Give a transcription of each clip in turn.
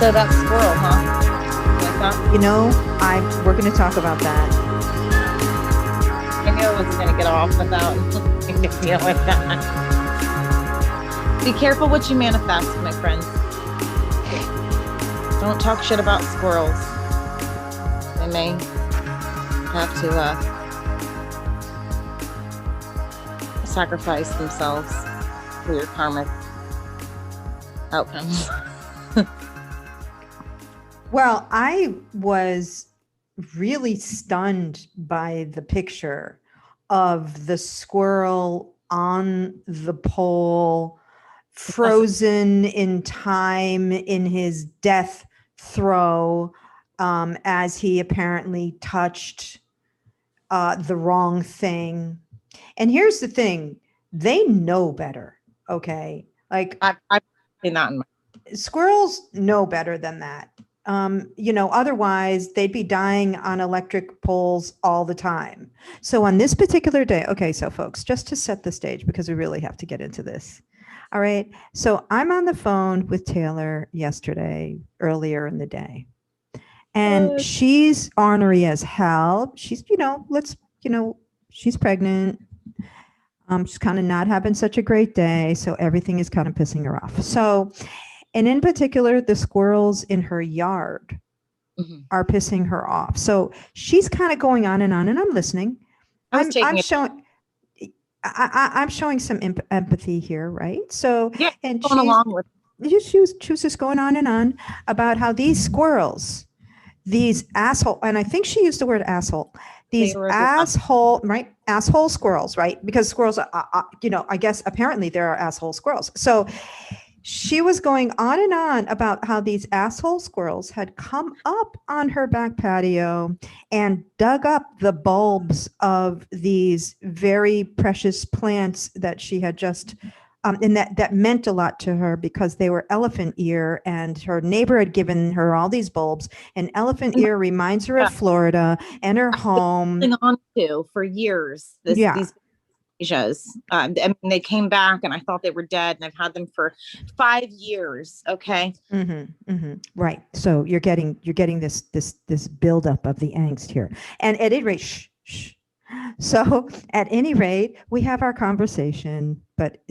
So that squirrel, huh? Like that? You know, we're going to talk about that. I knew I wasn't going to get off without dealing with that. Be careful what you manifest, my friends. Don't talk shit about squirrels. They may have to sacrifice themselves for your karmic outcomes. Well, I was really stunned by the picture of the squirrel on the pole, frozen in time in his death throw, as he apparently touched the wrong thing. And here's the thing, they know better, okay? Like, I'm not in my... Squirrels know better than that. Otherwise they'd be dying on electric poles all the time. So on this particular day, okay, so folks, just to set the stage, because we really have to get into this. All right. So I'm on the phone with Taylor yesterday, earlier in the day, and she's ornery as hell. She's, she's pregnant. She's kind of not having such a great day. So everything is kind of pissing her off. So, and in particular, the squirrels in her yard are pissing her off. So she's kind of going on, and I'm listening. I'm showing some empathy here, right? So, yeah, and going along with she was just going on and on about how these squirrels, these asshole, and I think she used the word asshole, these asshole squirrels, right? Because squirrels are, I guess apparently there are asshole squirrels. So she was going on and on about how these asshole squirrels had come up on her back patio and dug up the bulbs of these very precious plants that she had just, and that meant a lot to her because they were elephant ear, and her neighbor had given her all these bulbs, and elephant ear reminds her of Florida and her home. On to for years. These I mean, they came back and I thought they were dead, and I've had them for 5 years. Okay. Right. So you're getting this buildup of the angst here. And at any rate, shh. So at any rate, we have our conversation, but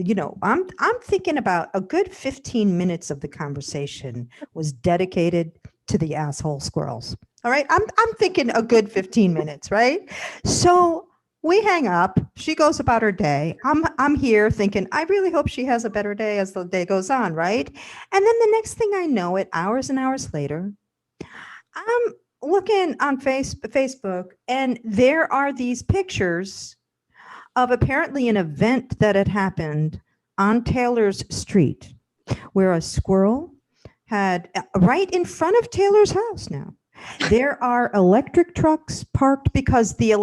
I'm thinking about a good 15 minutes of the conversation was dedicated to the asshole squirrels. All right. I'm thinking a good 15 minutes, right? So we hang up. She goes about her day. I'm here thinking, I really hope she has a better day as the day goes on, right? And then the next thing I know, hours and hours later, I'm looking on Facebook, and there are these pictures of apparently an event that had happened on Taylor's street, where a squirrel had right in front of Taylor's house now. There are electric trucks parked because the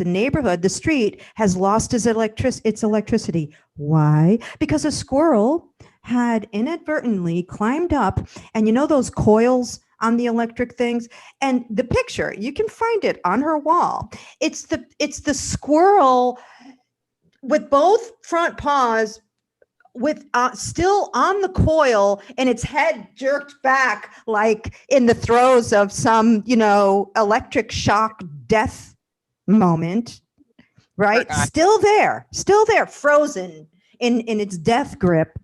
neighborhood, the street, has lost its electricity. Why? Because a squirrel had inadvertently climbed up, and those coils on the electric things, and the picture, you can find it on her wall. It's the squirrel with both front paws with still on the coil, and its head jerked back like in the throes of some electric shock death moment, right? Still there, frozen in its death grip.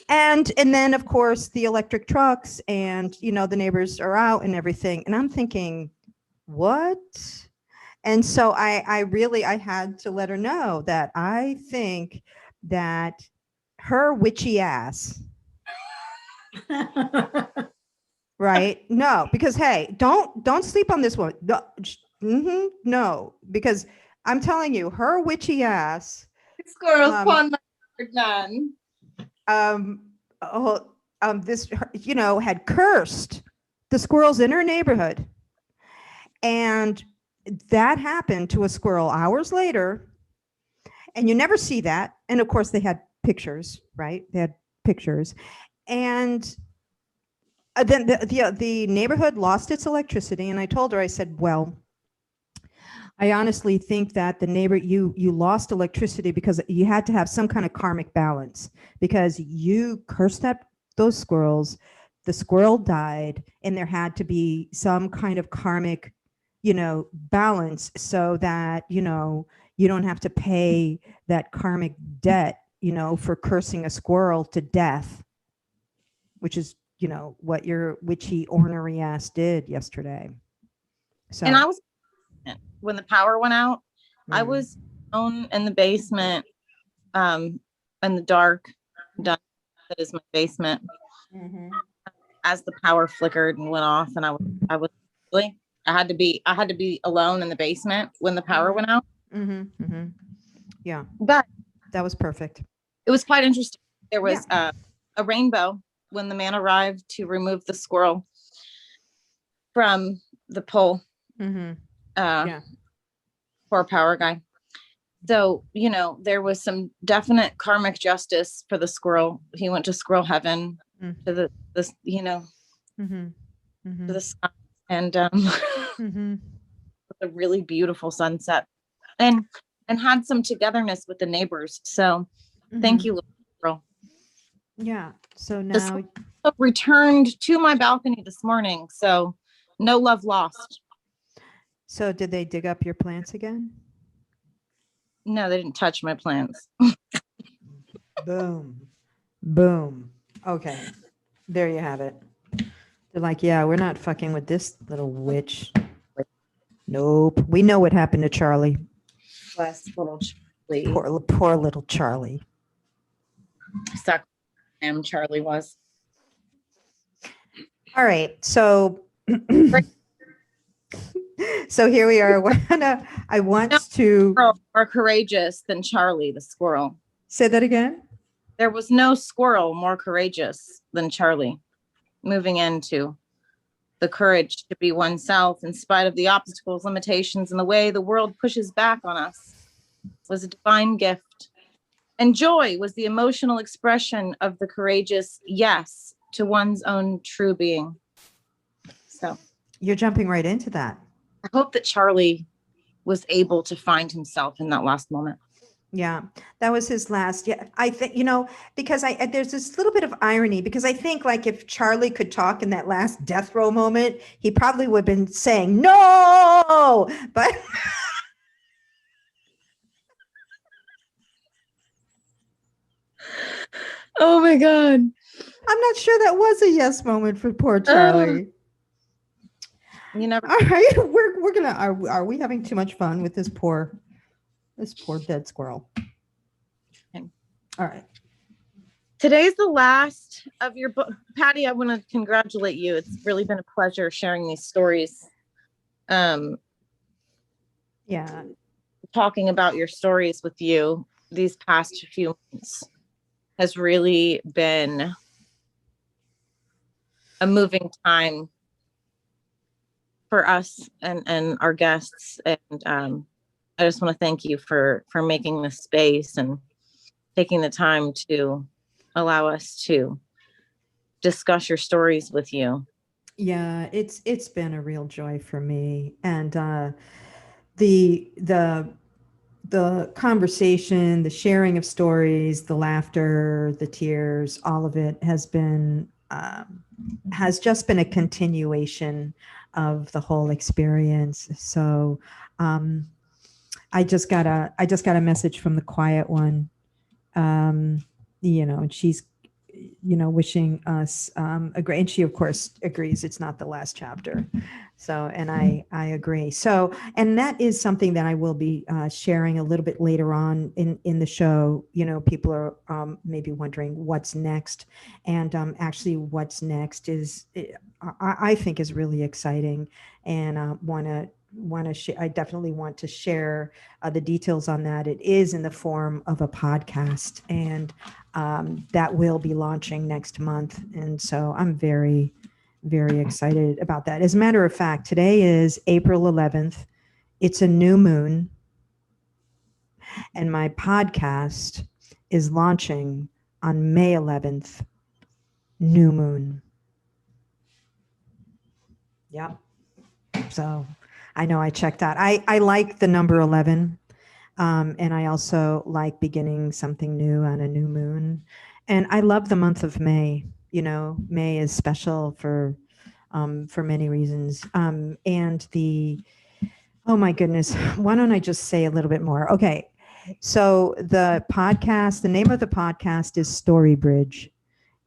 And then of course the electric trucks, and the neighbors are out and everything, and I'm thinking, what? And so I had to let her know that I think that her witchy ass. Right? No, because hey, don't sleep on this one. No, because I'm telling you, her witchy ass. Squirrels upon none. This had cursed the squirrels in her neighborhood, and that happened to a squirrel hours later, and you never see that. And of course, they had pictures, right? They had pictures, and then the neighborhood lost its electricity. And I told her, I said, well, I honestly think that the neighbor, you lost electricity because you had to have some kind of karmic balance, because you cursed those squirrels the squirrel died, and there had to be some kind of karmic, balance, so that, you don't have to pay that karmic debt, for cursing a squirrel to death, which is, what your witchy ornery ass did yesterday. So, And I was, when the power went out, I was alone in the basement, in the dark. That is my basement. As the power flickered and went off, and I was really, I had to be alone in the basement when the power went out. Yeah, But that was perfect. it was quite interesting. There was a rainbow when the man arrived to remove the squirrel from the pole. Poor power guy. So, there was some definite karmic justice for the squirrel. He went to squirrel heaven, to the to the sky, and a really beautiful sunset, and had some togetherness with the neighbors. So thank you, little girl. Yeah. So now returned to my balcony this morning. So no love lost. So did they dig up your plants again? No, they didn't touch my plants. Boom. Boom. Okay. There you have it. They're like, yeah, we're not fucking with this little witch. Nope. We know what happened to Charlie. Bless little Charlie. Poor little Charlie. Suck. Charlie was. All right. So so here we are. I want to more courageous than Charlie the squirrel. Say that again. There was no squirrel more courageous than Charlie, moving into the courage to be oneself in spite of the obstacles, limitations, and the way the world pushes back on us was a divine gift. And joy was the emotional expression of the courageous yes to one's own true being. So you're jumping right into that. I hope that Charlie was able to find himself in that last moment. Yeah, that was his last. Yeah, I think, because there's this little bit of irony, because I think like if Charlie could talk in that last death row moment, he probably would have been saying no, but oh my God. I'm not sure that was a yes moment for poor Charlie. You never. All right, we're gonna. Are we having too much fun with this poor dead squirrel? Okay. All right. Today's the last of your book, Patti. I want to congratulate you. It's really been a pleasure sharing these stories. Yeah. Talking about your stories with you these past few months has really been a moving time for us and our guests, and I just want to thank you for making this space and taking the time to allow us to discuss your stories with you. Yeah, it's been a real joy for me, and the conversation, the sharing of stories, the laughter, the tears, all of it has just been a continuation of the whole experience. So I just got a message from the quiet one, and she's wishing us a great, and she of course agrees it's not the last chapter. So, and I agree. So, and that is something that I will be sharing a little bit later on in the show. People are maybe wondering what's next, and actually what's next is, I think, is really exciting, and I definitely want to share the details on that. It is in the form of a podcast, and that will be launching next month. And so I'm very, very excited about that. As a matter of fact, today is April 11th. It's a new moon, and my podcast is launching on May 11th, new moon. Yeah. So I know I checked that. I like the number 11. And I also like beginning something new on a new moon. And I love the month of May. May is special for many reasons. And oh my goodness, why don't I just say a little bit more? Okay. So the name of the podcast is Story Bridge.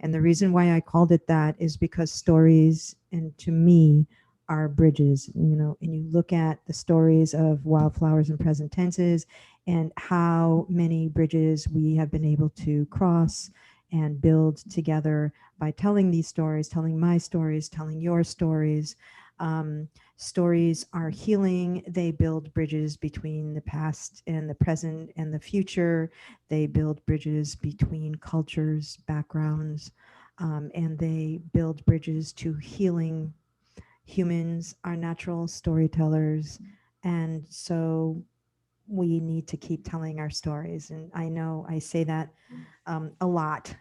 And the reason why I called it that is because stories, and to me, are bridges, and you look at the stories of Wildflowers and Present Tenses and how many bridges we have been able to cross and build together by telling these stories, telling my stories, telling your stories. Stories are healing. They build bridges between the past and the present and the future. They build bridges between cultures, backgrounds, and they build bridges to healing. Humans are natural storytellers. And so we need to keep telling our stories. And I know I say that a lot.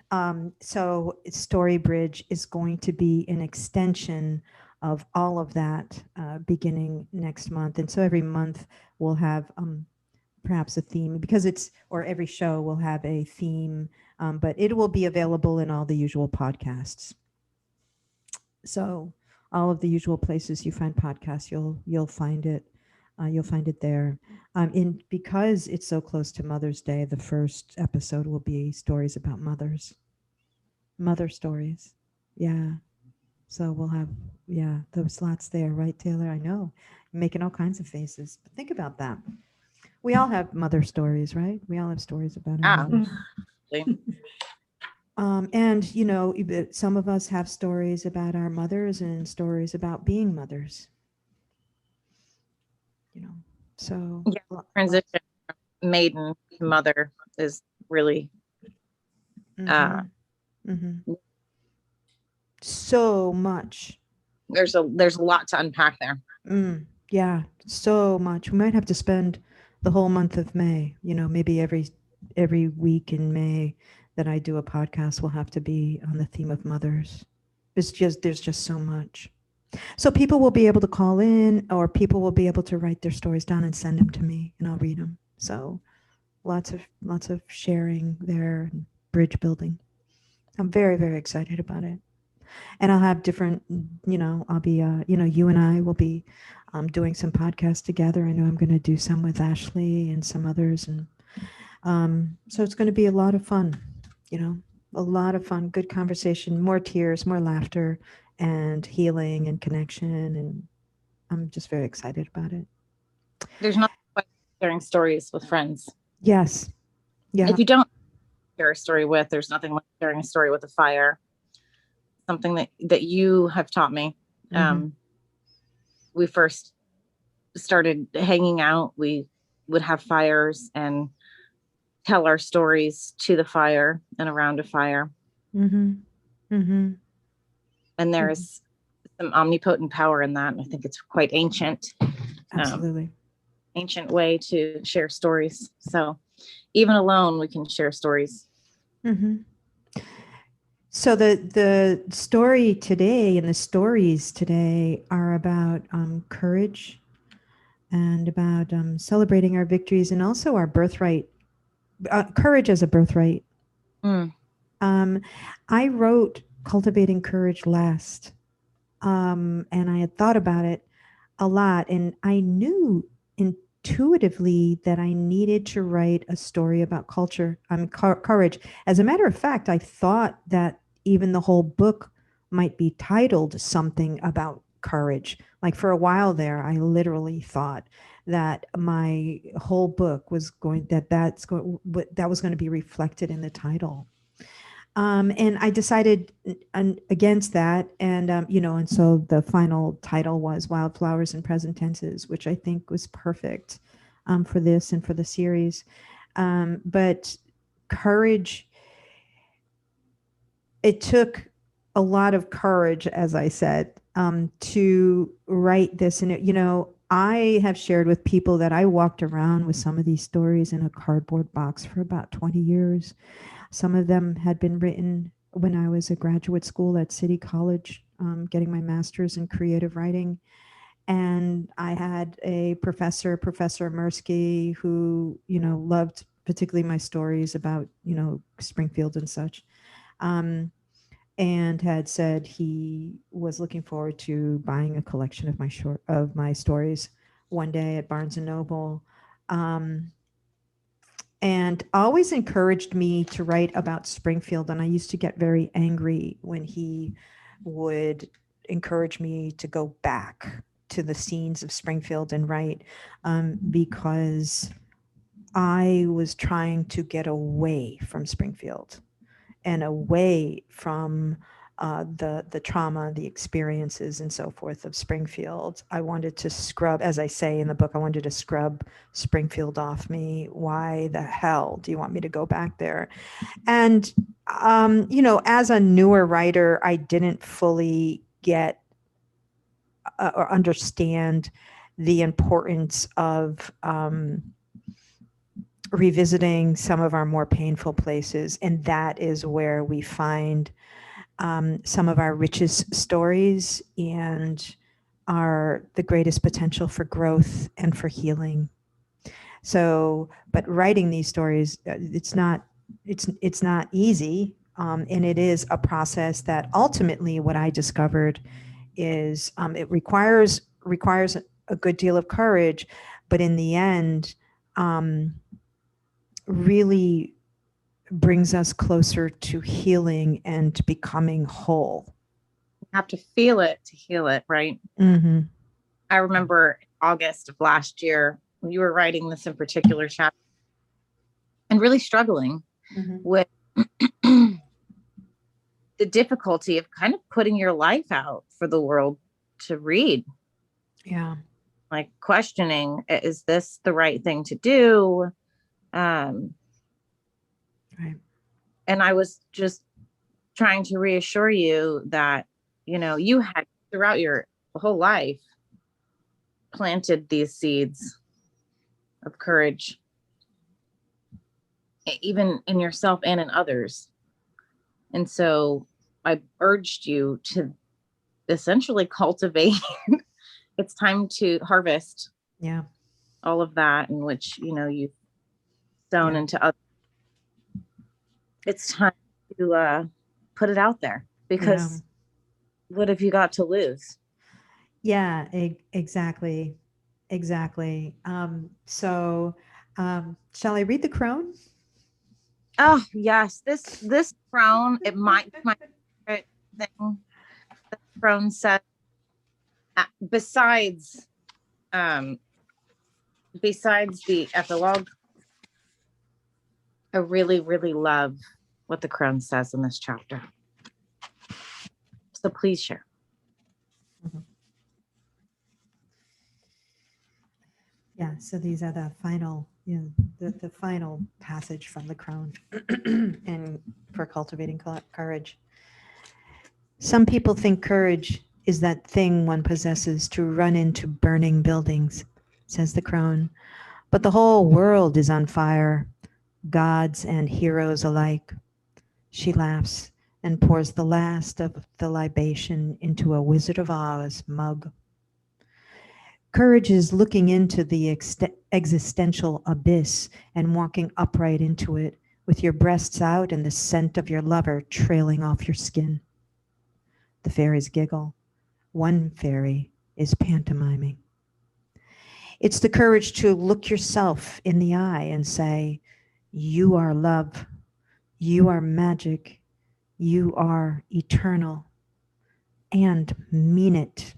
So Story Bridge is going to be an extension of all of that beginning next month. And so every month we'll have perhaps a theme, or every show will have a theme, but it will be available in all the usual podcasts. So all of the usual places you find podcasts, you'll find it. You'll find it there. Because it's so close to Mother's Day, the first episode will be stories about mother stories. Yeah. So we'll have, those slots there, right, Taylor? I know. You're making all kinds of faces. But think about that. We all have mother stories, right? We all have stories about our mothers. And some of us have stories about our mothers and stories about being mothers. So transition from maiden to mother is really so much. There's a lot to unpack there. Yeah, so much. We might have to spend the whole month of May, maybe every week in May that I do a podcast will have to be on the theme of mothers. There's just so much. So people will be able to call in, or people will be able to write their stories down and send them to me, and I'll read them. So lots of sharing there, bridge building. I'm very, very excited about it. And I'll have different, I'll be, you and I will be doing some podcasts together. I know I'm going to do some with Ashley and some others. And so it's going to be a lot of fun, a lot of fun, good conversation, more tears, more laughter, and healing and connection. And I'm just very excited about it. There's nothing like sharing stories with friends. Yes. Yeah. If you don't share a story with, there's nothing like sharing a story with a fire. Something that you have taught me. We first started hanging out. We would have fires and tell our stories to the fire and around a fire. And there's some omnipotent power in that. And I think it's quite ancient. Absolutely. Ancient way to share stories. So even alone, we can share stories. So the story today and the stories today are about courage and about celebrating our victories and also our birthright, courage as a birthright. I wrote Cultivating Courage last, and I had thought about it a lot, and I knew intuitively that I needed to write a story about courage. As a matter of fact, I thought that even the whole book might be titled something about courage. Like for a while there, I literally thought that my whole book was that was going to be reflected in the title. And I decided against that. And, and so the final title was Wildflowers and Present Tenses, which I think was perfect for this and for the series. But courage, it took a lot of courage, as I said, to write this. And, I have shared with people that I walked around with some of these stories in a cardboard box for about 20 years. Some of them had been written when I was at graduate school at City College, getting my master's in creative writing. And I had a Professor Mirsky, who, loved particularly my stories about, Springfield and such. and had said he was looking forward to buying a collection of my stories one day at Barnes and Noble. And always encouraged me to write about Springfield. And I used to get very angry when he would encourage me to go back to the scenes of Springfield and write, because I was trying to get away from Springfield and away from the trauma, the experiences, and so forth of Springfield. I wanted to scrub, as I say in the book, I wanted to scrub Springfield off me. Why the hell do you want me to go back there? And, as a newer writer, I didn't fully get or understand the importance of revisiting some of our more painful places. And that is where we find some of our richest stories and the greatest potential for growth and for healing. So, but writing these stories, it's not easy. And it is a process that ultimately what I discovered is it requires a good deal of courage, but in the end, really brings us closer to healing and to becoming whole. You have to feel it to heal it, right? Mm-hmm. I remember August of last year, when you were writing this in particular chapter and really struggling with the difficulty of kind of putting your life out for the world to read. Yeah. Like questioning, is this the right thing to do? Right. And I was just trying to reassure you that, you had throughout your whole life planted these seeds of courage, even in yourself and in others. And so I urged you to essentially cultivate. It's time to harvest. Yeah. All of that in which, you've sown into others. It's time to put it out there, because what have you got to lose? Yeah, exactly. Exactly. So shall I read the crone? Oh, yes. This crone, it might be my favorite thing. The crone said, besides the epilogue, I really, really love what the crone says in this chapter. So please share. Yeah, so these are the final, the final passage from the crone and for cultivating courage. Some people think courage is that thing one possesses to run into burning buildings, says the crone. But the whole world is on fire, gods and heroes alike. She laughs and pours the last of the libation into a Wizard of Oz mug. Courage is looking into the existential abyss and walking upright into it with your breasts out and the scent of your lover trailing off your skin. The fairies giggle. One fairy is pantomiming. It's the courage to look yourself in the eye and say, you are love, you are magic, you are eternal, and mean it.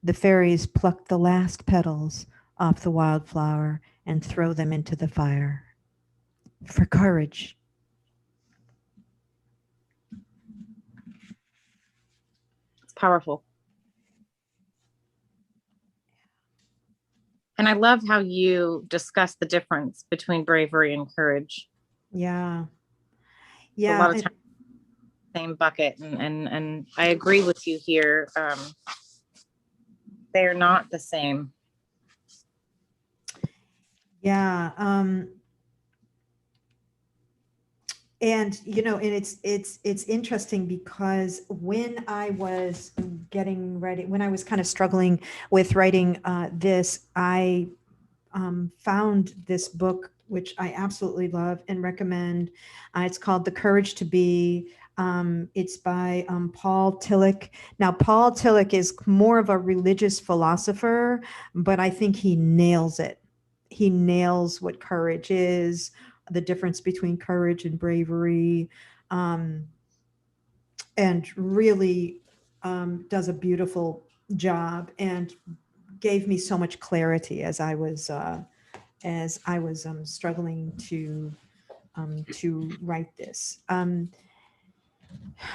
The fairies pluck the last petals off the wildflower and throw them into the fire. For courage. It's powerful. And I love how you discuss the difference between bravery and courage. Yeah. Yeah. A lot of times, same bucket. And I agree with you here. They're not the same. Yeah. And it's interesting because when I was getting ready, when I was kind of struggling with writing this, I found this book, which I absolutely love and recommend. It's called The Courage to Be. It's by Paul Tillich. Now, Paul Tillich is more of a religious philosopher, but I think he nails it. He nails what courage is, the difference between courage and bravery, um, and really does a beautiful job and gave me so much clarity as I was struggling to write this.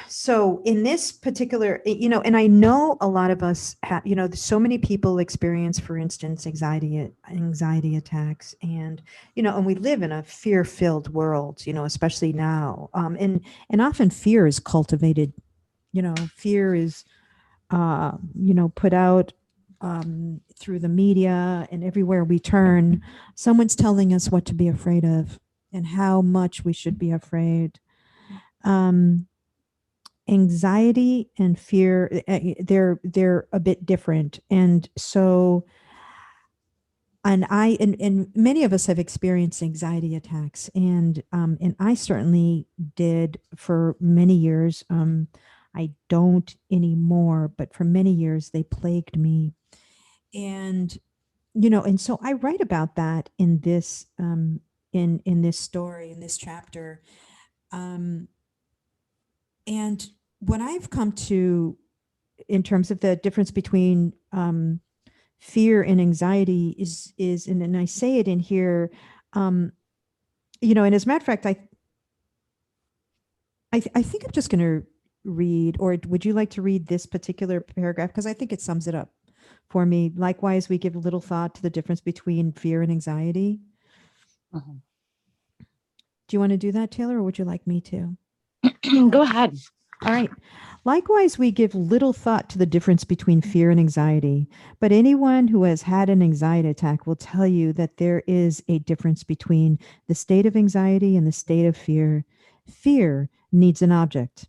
So in this particular, and I know a lot of us have, so many people experience, for instance, anxiety attacks, and and we live in a fear-filled world, especially now, and often fear is cultivated. Fear is put out through the media, and everywhere we turn, someone's telling us what to be afraid of and how much we should be afraid. Um, Anxiety and fear, they're a bit different, and so and many of us have experienced anxiety attacks, and I certainly did for many years. I don't anymore, but for many years they plagued me, and and so I write about that in this in this story, in this chapter. um and what I've come to, in terms of the difference between fear and anxiety, is and I say it in here, um and as a matter of fact, I think I'm just going to read, or would you like to read this particular paragraph, because I think it sums it up for me. Likewise, we give little thought to the difference between fear and anxiety. Mhm. Do you want to do that, Taylor, or would you like me to? Go ahead. All right. Likewise, we give little thought to the difference between fear and anxiety, but anyone who has had an anxiety attack will tell you that there is a difference between the state of anxiety and the state of fear. Fear needs an object.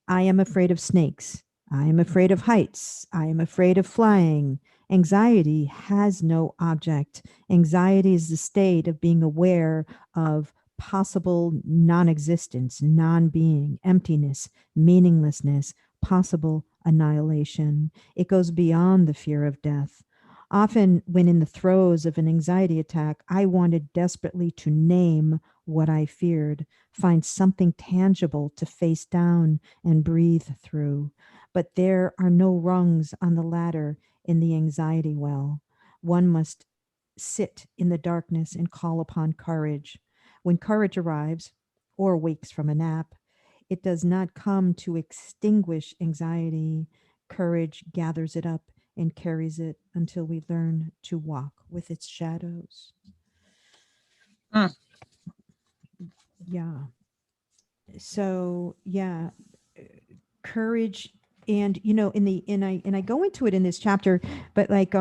I am afraid of snakes. I am afraid of heights. I am afraid of flying. Anxiety has no object. Anxiety is the state of being aware of possible non existence, non being, emptiness, meaninglessness, possible annihilation. It goes beyond the fear of death. Often, when in the throes of an anxiety attack, I wanted desperately to name what I feared, find something tangible to face down and breathe through. But there are no rungs on the ladder in the anxiety well. One must sit in the darkness and call upon courage. When courage arrives, or wakes from a nap, it does not come to extinguish anxiety. Courage gathers it up and carries it until we learn to walk with its shadows. Mm. Yeah. So, yeah, courage, and in the and I go into it in this chapter, but like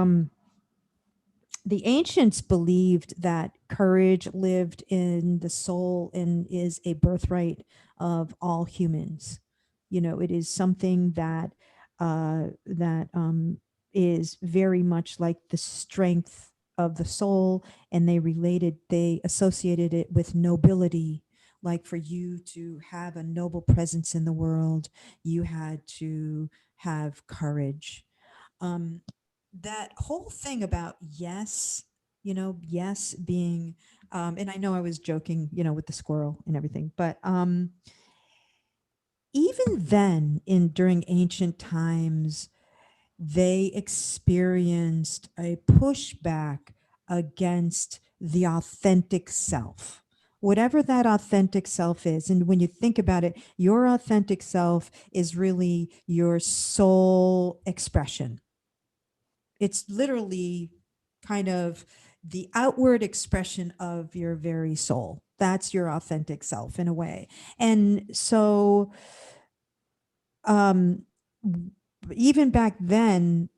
the ancients believed that courage lived in the soul and is a birthright of all humans. It is something that is very much like the strength of the soul, and they associated it with nobility. Like, for you to have a noble presence in the world, you had to have courage. um, that whole thing about yes, yes being, and I know I was joking, with the squirrel and everything, but even then, in during ancient times, they experienced a pushback against the authentic self, whatever that authentic self is. And when you think about it, your authentic self is really your soul expression. It's literally kind of the outward expression of your very soul. That's your authentic self in a way. And so um even back then,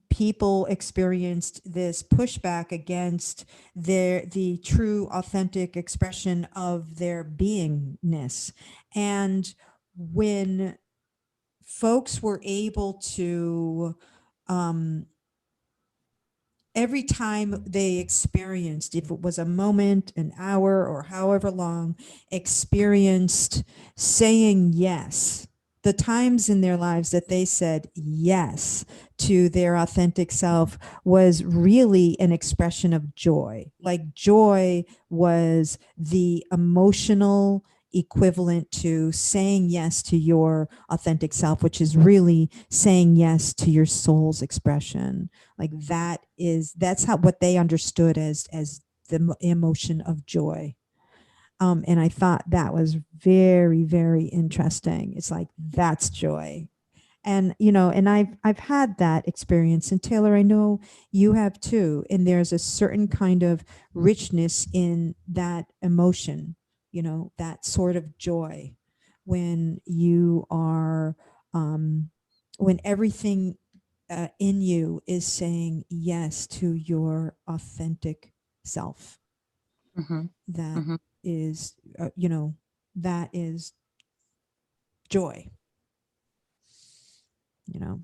people experienced this pushback against the true authentic expression of their beingness. And when folks were able to um every time they experienced, if it was a moment, an hour, or however long, experienced saying yes, the times in their lives that they said yes to their authentic self was really an expression of joy. Like joy was the emotional equivalent to saying yes to your authentic self, which is really saying yes to your soul's expression. Like that's how what they understood as the emotion of joy. And I thought that was very, very interesting. It's like that's joy. And and I've had that experience, and Taylor, I know you have too. And there's a certain kind of richness in that emotion, that sort of joy when you are when everything in you is saying yes to your authentic self. Mm-hmm. That Mm-hmm. is, that is joy, you know.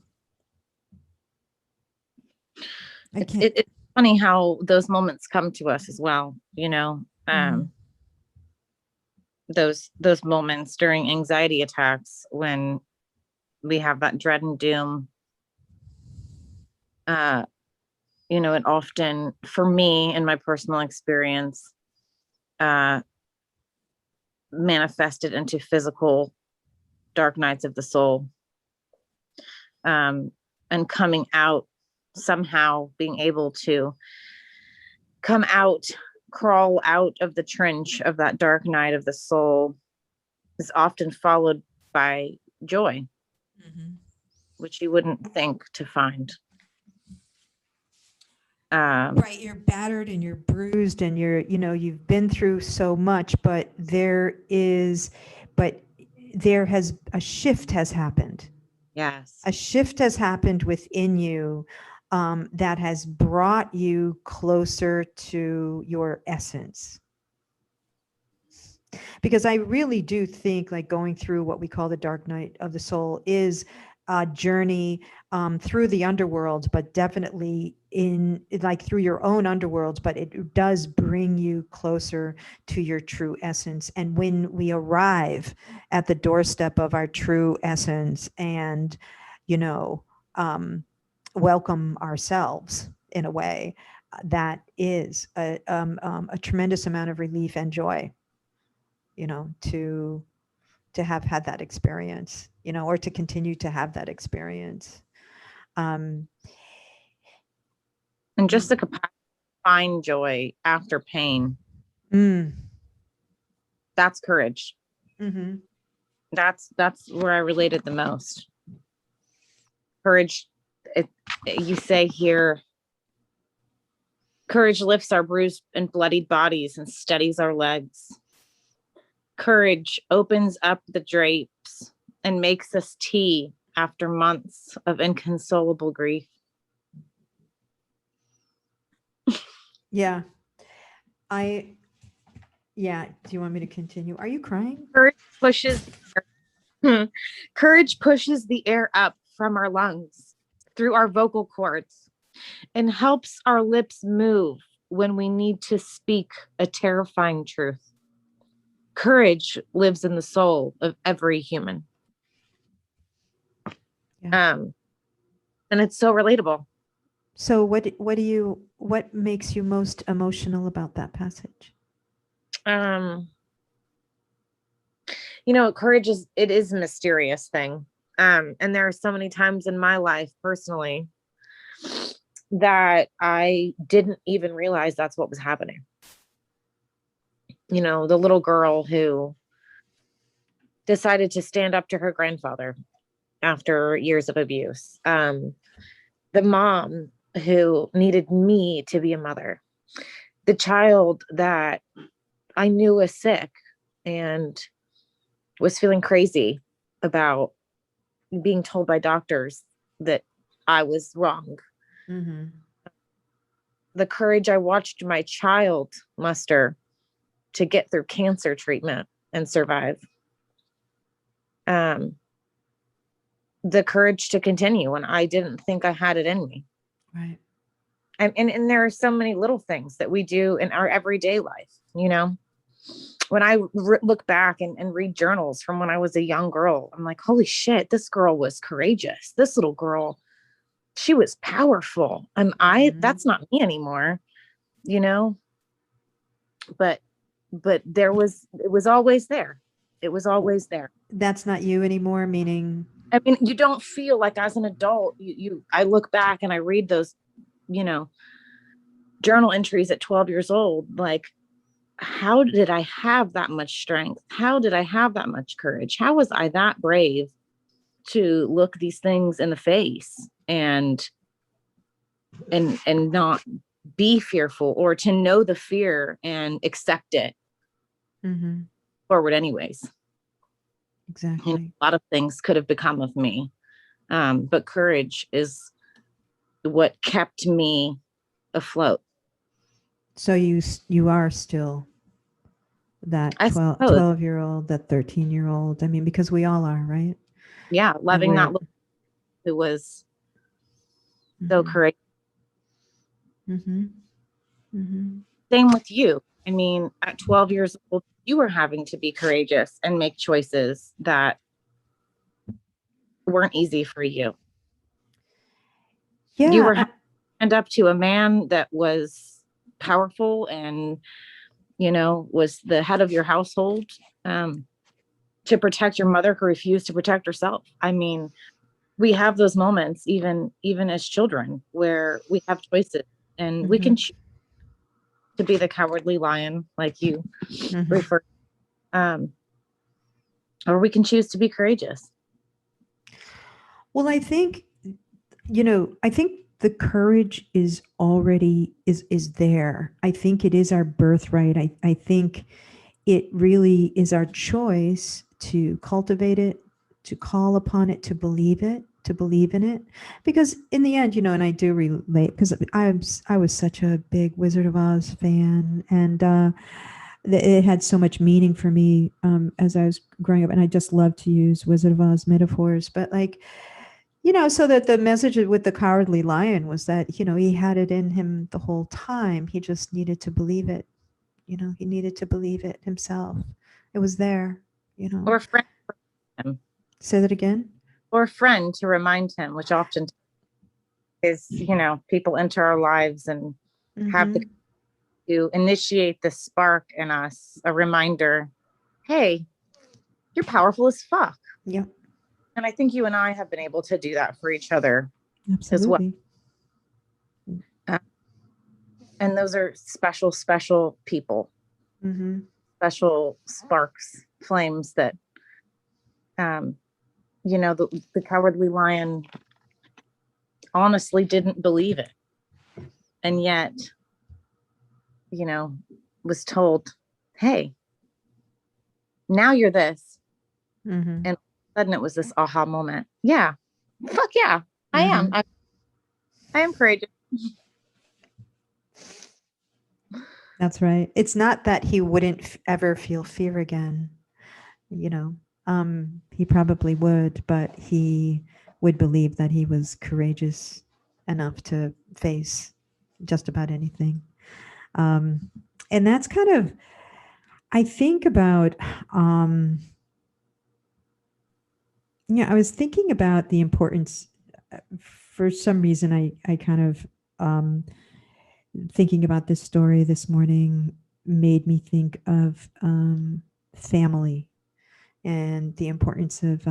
I can't. It's funny how those moments come to us as well, Mm, those moments during anxiety attacks when we have that dread and doom. uh it often, for me, in my personal experience, uh manifested into physical dark nights of the soul, um and coming out, somehow being able to come out, crawl out of the trench of that dark night of the soul, is often followed by joy, mhm. which you wouldn't think to find. Right, you're battered and you're bruised and you've been through so much, but but there has a shift has happened. Yes. A shift has happened within you, that has brought you closer to your essence. Because I really do think like going through what we call the dark night of the soul is a journey through the underworld, but definitely in like through your own underworld, but it does bring you closer to your true essence. And when we arrive at the doorstep of our true essence and, you know, welcome ourselves in a way, that is a tremendous amount of relief and joy, to have had that experience, or to continue to have that experience. Um, And just the capacity to find joy after pain, mm, that's courage. mhm. That's where I related the most. Courage, it, you say here, courage lifts our bruised and bloodied bodies and steadies our legs. Courage opens up the drapes and makes us tea after months of inconsolable grief. Yeah. I Yeah. Do you want me to continue? Are you crying? Courage pushes courage pushes the air up from our lungs through our vocal cords and helps our lips move when we need to speak a terrifying truth. Courage lives in the soul of every human. Yeah. And it's so relatable. So what makes you most emotional about that passage? Um, Courage is a mysterious thing. And there are so many times in my life personally that I didn't even realize that's what was happening. The little girl who decided to stand up to her grandfather after years of abuse. The mom who needed me to be a mother. The child that I knew was sick and was feeling crazy about being told by doctors that I was wrong. Mm-hmm. The courage I watched my child muster to get through cancer treatment and survive. The courage to continue when I didn't think I had it in me. Right. And there are so many little things that we do in our everyday life, you know. When I look back and read journals from when I was a young girl, I'm like, holy shit, this girl was courageous. This little girl, she was powerful. That's not me anymore, you know. But it was always there. It was always there. That's not you anymore, meaning? I mean, you don't feel like as an adult, I look back and I read those, you know, journal entries at 12 years old, like, how did I have that much strength? How did I have that much courage? How was I that brave to look these things in the face and not be fearful, or to know the fear and accept it forward anyways? Exactly. And a lot of things could have become of me. But courage is what kept me afloat. So you are still that 12-year-old, that 13-year-old. I mean, because we all are, right? Yeah, loving that little who was so courageous. Same with you. I mean, at 12 years old, you were having to be courageous and make choices that weren't easy for you. Yeah. You were stand up to a man that was powerful and, you know, was the head of your household, to protect your mother who refused to protect herself. I mean, we have those moments even as children where we have choices, and we can choose to be the cowardly lion, like you refer, or we can choose to be courageous. Well, I think, you know, I think the courage is already is there. I think it is our birthright. I think it really is our choice to cultivate it, to call upon it, to believe in it. Because in the end, you know, and I do relate, because I was such a big Wizard of Oz fan, and it had so much meaning for me as I was growing up, and I just love to use Wizard of Oz metaphors. But like, you know, so that the message with the cowardly lion was that, you know, he had it in him the whole time. He just needed to believe it. You know, he needed to believe it himself. It was there, you know. Or a friend. Say that again. Or a friend to remind him, which often is, you know, people enter our lives and have to initiate the spark in us, a reminder, hey, you're powerful as fuck. Yeah. And I think you and I have been able to do that for each other. Absolutely. As well. And those are special people, special sparks, flames that, you know, the cowardly lion honestly didn't believe it. And yet, you know, was told, hey, now you're this. And all of a sudden it was this aha moment. Yeah, fuck yeah, I am. I am courageous. That's right. It's not that he wouldn't ever feel fear again. You know, he probably would, but he would believe that he was courageous enough to face just about anything. And that's kind of, I think about, yeah, I was thinking about the importance, for some reason, I kind of, thinking about this story this morning made me think of family and the importance of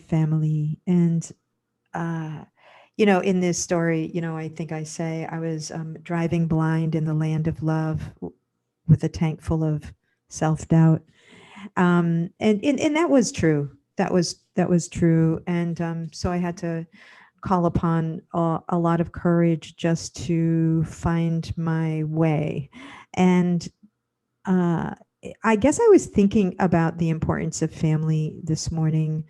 family. And you know, in this story, you know, I think I say I was driving blind in the land of love with a tank full of self-doubt, and that was true. That was true. And so I had to call upon a lot of courage just to find my way. And I guess I was thinking about the importance of family this morning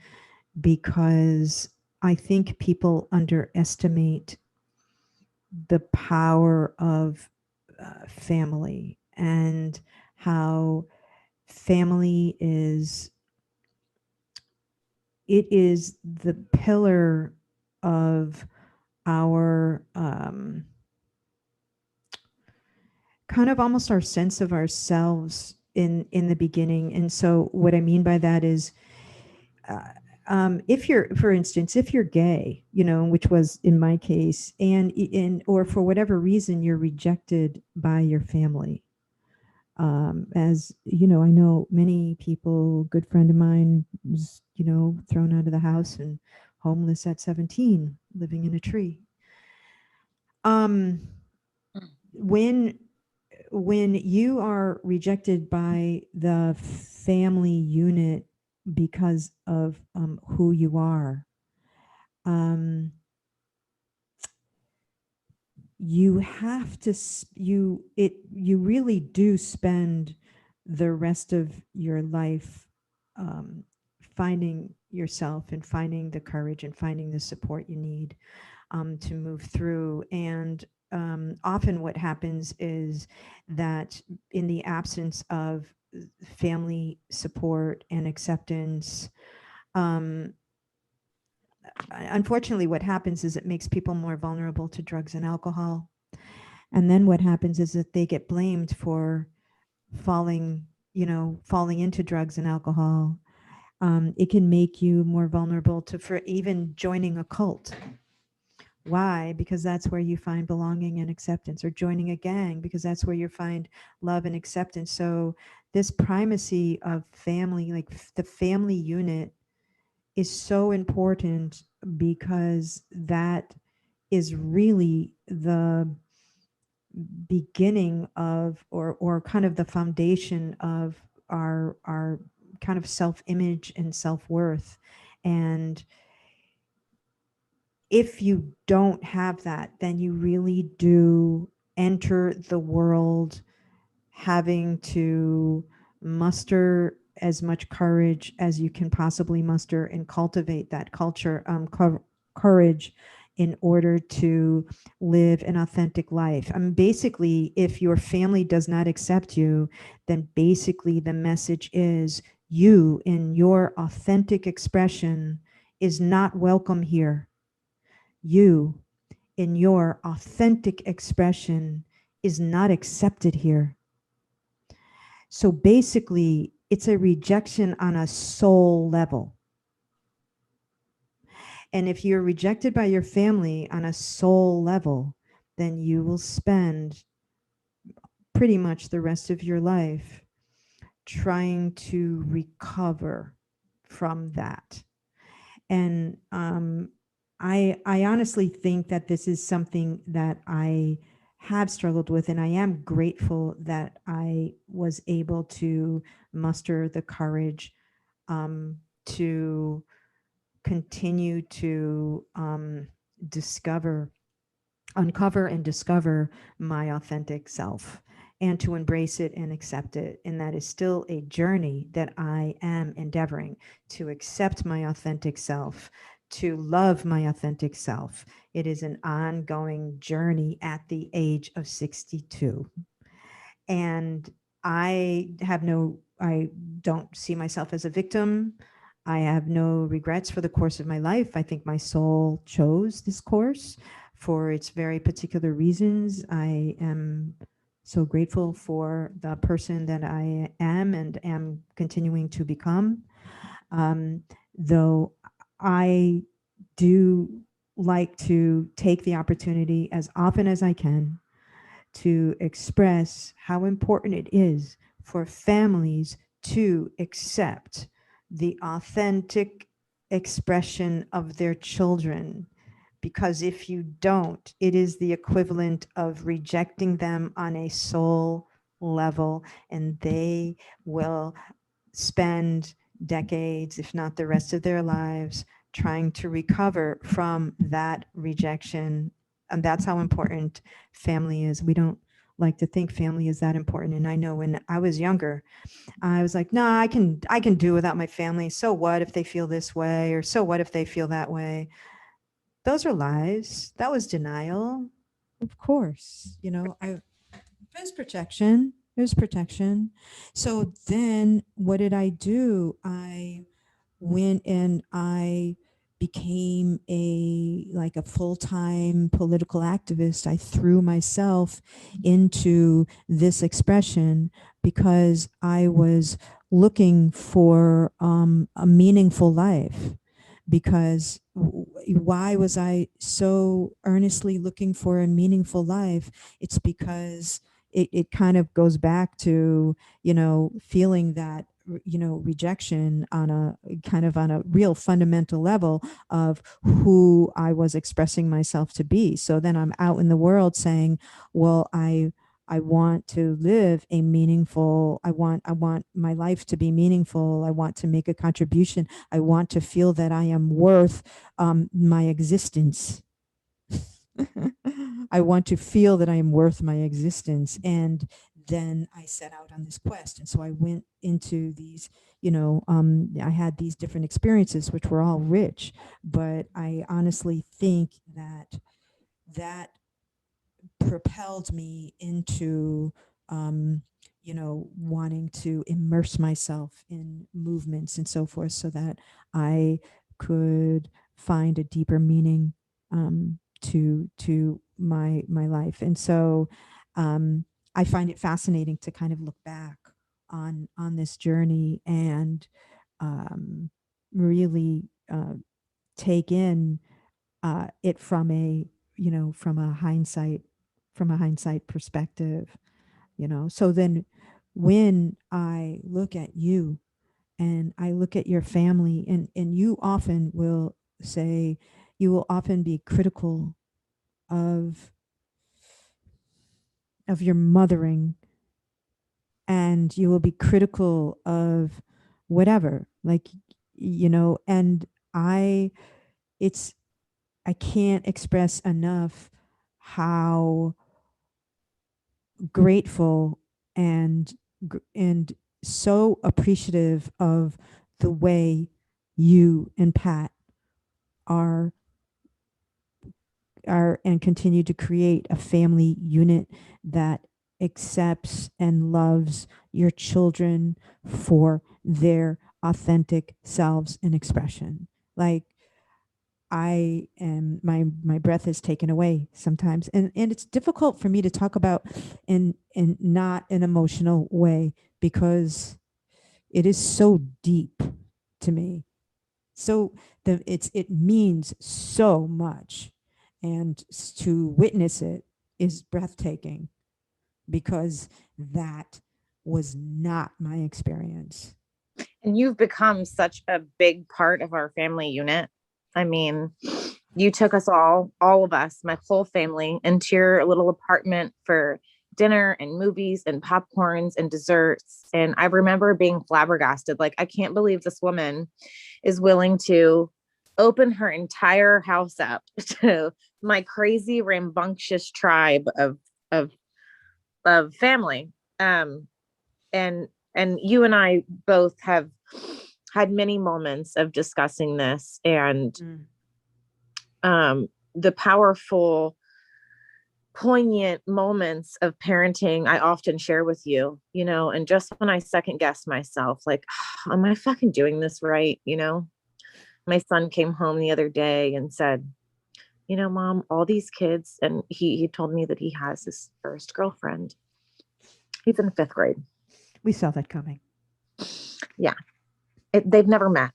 because I think people underestimate the power of family, and how family is the pillar of our kind of almost our sense of ourselves in the beginning. And so what I mean by that is, if you're, for instance, if you're gay, you know, which was in my case, and in, or for whatever reason you're rejected by your family, as you know, I know many people, good friend of mine was, you know, thrown out of the house and homeless at 17, living in a tree. um when when you are rejected by the family unit because of who you are, um, you have to you really do spend the rest of your life um, finding yourself and finding the courage and finding the support you need to move through. And often what happens is that in the absence of family support and acceptance, um, unfortunately, what happens is it makes people more vulnerable to drugs and alcohol. And then what happens is that they get blamed for falling, you know, falling into drugs and alcohol. It can make you more vulnerable to for even joining a cult. Why? Because that's where you find belonging and acceptance, or joining a gang, because that's where you find love and acceptance. So this primacy of family, like the family unit, is so important, because that is really the beginning of, or kind of the foundation of our kind of self-image and self-worth. And if you don't have that, then you really do enter the world having to muster as much courage as you can possibly muster and cultivate that courage in order to live an authentic life. I mean, basically, if your family does not accept you, then basically the message is you in your authentic expression is not welcome here. You in your authentic expression is not accepted here. So basically, it's a rejection on a soul level. And if you're rejected by your family on a soul level, then you will spend pretty much the rest of your life trying to recover from that. And I honestly think that this is something that I have struggled with, and I am grateful that I was able to muster the courage to continue to discover, uncover and discover my authentic self, and to embrace it and accept it. And that is still a journey that I am endeavoring to accept my authentic self, to love my authentic self. It is an ongoing journey at the age of 62. And I don't see myself as a victim. I have no regrets for the course of my life. I think my soul chose this course for its very particular reasons. I am so grateful for the person that I am and am continuing to become. Though I do like to take the opportunity as often as I can to express how important it is for families to accept the authentic expression of their children. Because if you don't, it is the equivalent of rejecting them on a soul level, and they will spend decades, if not the rest of their lives, trying to recover from that rejection. And that's how important family is. We don't like to think family is that important. And I know when I was younger, I was like, no, I can do without my family. So what if they feel this way? Or so what if they feel that way? Those are lies. That was denial. Of course, you know, there's protection. There's protection. So then what did I do? I went and I became like a full-time political activist. I threw myself into this expression because I was looking for a meaningful life. Because why was I so earnestly looking for a meaningful life? It's because it kind of goes back to, feeling that, rejection on a kind of on a real fundamental level of who I was expressing myself to be. So then I'm out in the world saying, well, I want to live a meaningful, I want my life to be meaningful. I want to make a contribution. I want to feel that I am worth my existence. I want to feel that I am worth my existence. And then I set out on this quest. And so I went into these, I had these different experiences, which were all rich, but I honestly think that propelled me into, wanting to immerse myself in movements and so forth so that I could find a deeper meaning to my life. And so I find it fascinating to kind of look back on this journey and really take in it from a from a hindsight perspective. So then when I look at you and I look at your family, and you often will say, you will often be critical of your mothering, and you will be critical of whatever, like, and I it's I can't express enough how grateful and and so appreciative of the way you and Pat are and continue to create a family unit that accepts and loves your children for their authentic selves and expression. Like, I am, my breath is taken away sometimes, and it's difficult for me to talk about in not an emotional way, because it is so deep to me. So it means so much, and to witness it is breathtaking, because that was not my experience. And you've become such a big part of our family unit. I mean, you took us all of us, my whole family, into your little apartment for dinner and movies and popcorns and desserts. And I remember being flabbergasted. Like, I can't believe this woman is willing to open her entire house up to my crazy, rambunctious tribe of family. And you and I both have had many moments of discussing this, and the powerful, poignant moments of parenting I often share with you, and just when I second guess myself, like, am I fucking doing this right? My son came home the other day and said, Mom, all these kids, and he told me that he has his first girlfriend. He's in 5th grade. We saw that coming. Yeah. They've never met.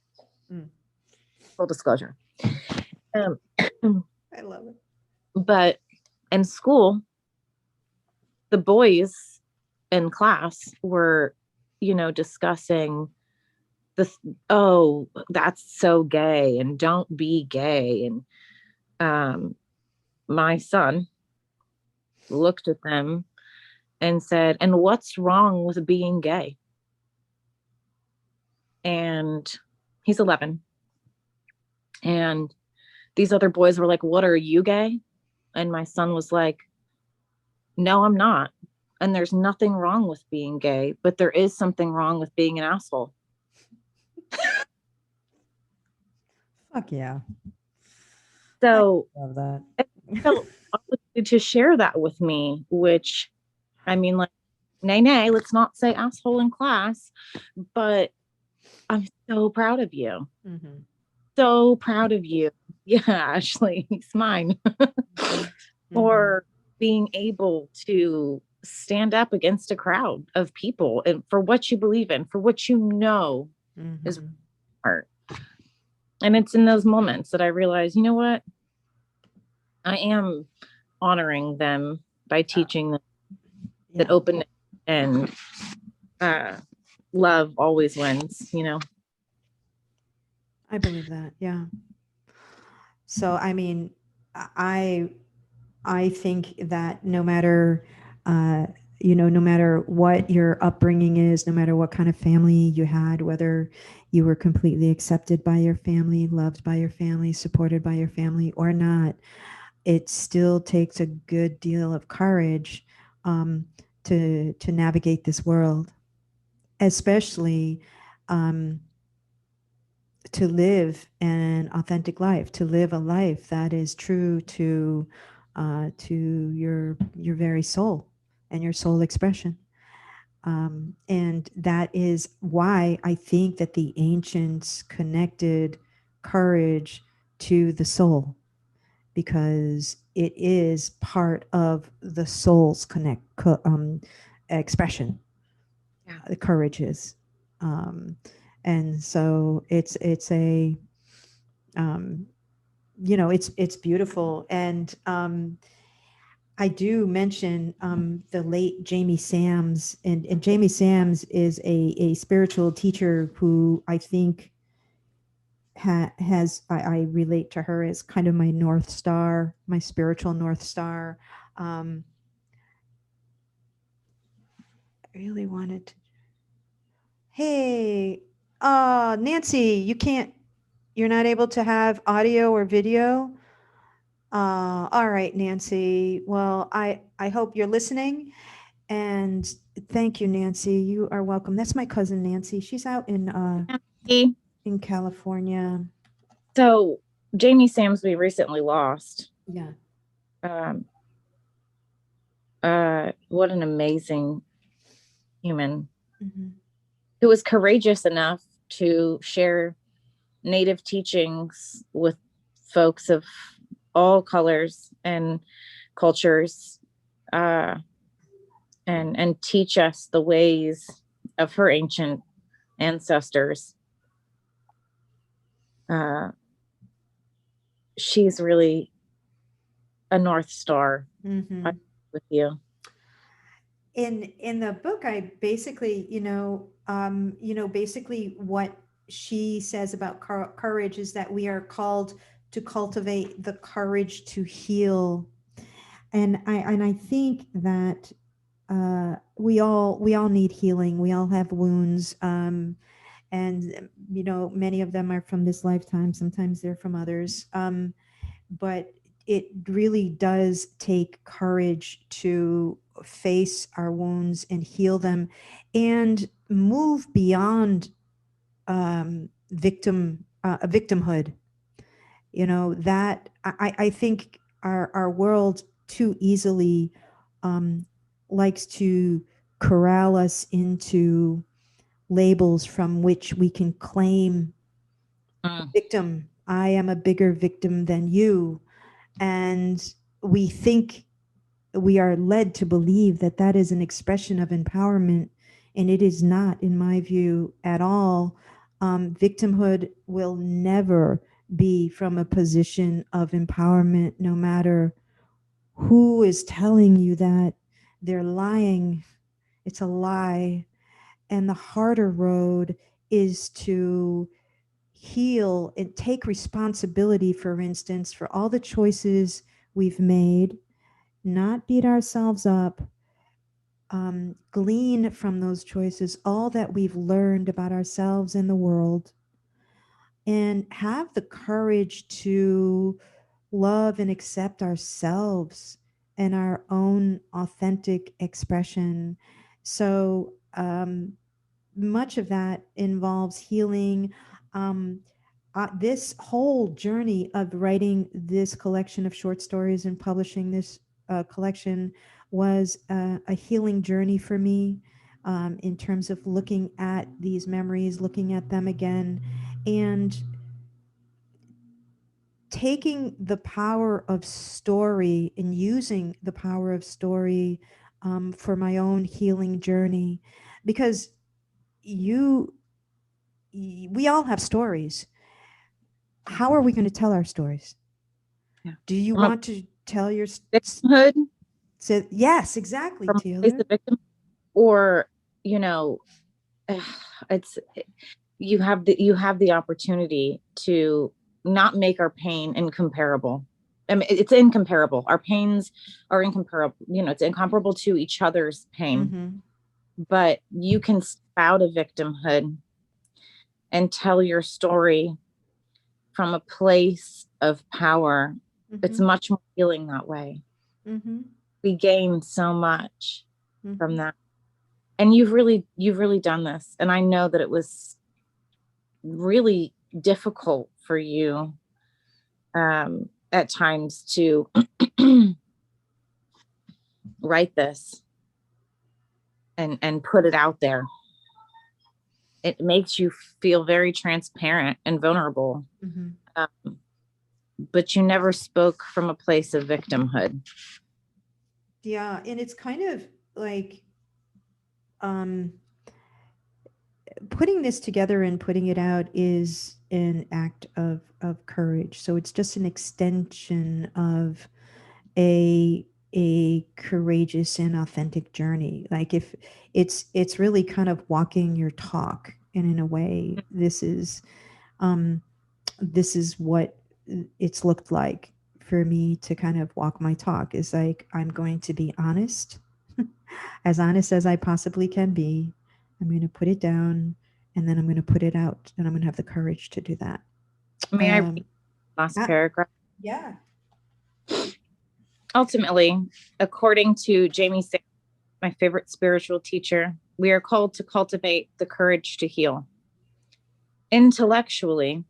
Full disclosure. I love it. But in school, the boys in class were, discussing oh, that's so gay, and don't be gay. And my son looked at them and said, and what's wrong with being gay? And he's 11. And these other boys were like, what, are you gay? And my son was like, no, I'm not. And there's nothing wrong with being gay, but there is something wrong with being an asshole. Fuck yeah. So I love that. felt to share that with me, which, I mean, like, nay, let's not say asshole in class, but I'm so proud of you. so proud of you. Yeah, Ashley, he's mine. Mm-hmm. Or being able to stand up against a crowd of people and for what you believe in, for what you know is Mm-hmm. art. And it's in those moments that I realize, you know what? I am honoring them by teaching them that Yeah, openness and uh, love always wins, you know? I believe that. Yeah. So, I mean, I I think that no matter, uh, no matter what your upbringing is, no matter what kind of family you had, whether you were completely accepted by your family, loved by your family, supported by your family, or not, it still takes a good deal of courage to navigate this world, especially um, to live an authentic life, to live a life that is true to your very soul and your soul expression. And that is why I think that the ancients connected courage to the soul, because it is part of the soul's expression. Yeah. The courage is, um, and so it's a um, it's beautiful. And I do mention the late Jamie Sams, and Jamie Sams is a spiritual teacher who I think has I relate to her as kind of my North Star, my spiritual North Star. um, I really wanted to, hey, Nancy, you're not able to have audio or video. All right, Nancy. Well, I hope you're listening, and thank you, Nancy. You are welcome. That's my cousin Nancy. She's out in California. So Jamie Sams, we recently lost. Yeah. Um, what an amazing human Hmm. who was courageous enough to share Native teachings with folks of all colors and cultures, uh, and teach us the ways of her ancient ancestors. Uh, she's really a North Star. Hmm. With you. In the book, I basically, basically what she says about courage is that we are called to cultivate the courage to heal. And I think that we all need healing. We all have wounds, and many of them are from this lifetime. Sometimes they're from others, but it really does take courage to face our wounds and heal them, and move beyond victimhood. That I think our world too easily um, likes to corral us into labels from which we can claim Mm. victim. I am a bigger victim than you. And we think, we are led to believe that that is an expression of empowerment. And it is not, in my view, at all. Victimhood will never be from a position of empowerment, no matter who is telling you that. They're lying. It's a lie. And the harder road is to heal and take responsibility, for instance, for all the choices we've made, not beat ourselves up, glean from those choices all that we've learned about ourselves and the world, and have the courage to love and accept ourselves and our own authentic expression. So, much of that involves healing. Um, this whole journey of writing this collection of short stories and publishing this collection was a healing journey for me, in terms of looking at these memories, looking at them again, and taking the power of story and using the power of story for my own healing journey, because you, we all have stories. How are we going to tell our stories? Yeah. Do you From a want to tell your victimhood, yes, exactly, from a Taylor. place of victim, or, you know, it's, you have the opportunity to not make our pain incomparable. I mean, it's incomparable. Our pains are incomparable. You know, it's incomparable to each other's pain. Mm-hmm. But you can step out of victimhood and tell your story from a place of power. Mm-hmm. It's much more healing that way. Mm-hmm. We gain so much Mm-hmm. from that. And you've really done this. And I know that it was really difficult for you at times to write this and put it out there. It makes you feel very transparent and vulnerable. Mm-hmm. But you never spoke from a place of victimhood. Yeah, and it's kind of like putting this together and putting it out is an act of courage. So it's just an extension of a courageous and authentic journey. Like if it's really kind of walking your talk, and in a way this is what it's looked like for me to kind of walk my talk, is like, I'm going to be honest, as honest as I possibly can be. I'm going to put it down, and then I'm going to put it out, and I'm going to have the courage to do that. May I read the last paragraph? Yeah. Ultimately, according to Jamie Sanders, my favorite spiritual teacher, we are called to cultivate the courage to heal. Intellectually,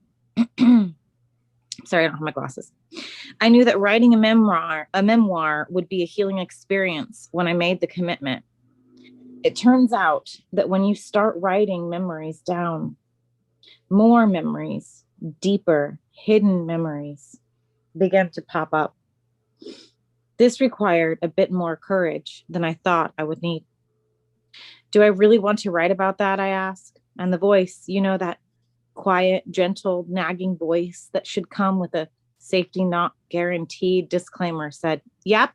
sorry, I don't have my glasses. I knew that writing a memoir would be a healing experience when I made the commitment. It turns out that when you start writing memories down, more memories, deeper, hidden memories began to pop up. This required a bit more courage than I thought I would need. Do I really want to write about that? I asked. And the voice, you know, that quiet, gentle, nagging voice that should come with a safety not guaranteed disclaimer, said, yep.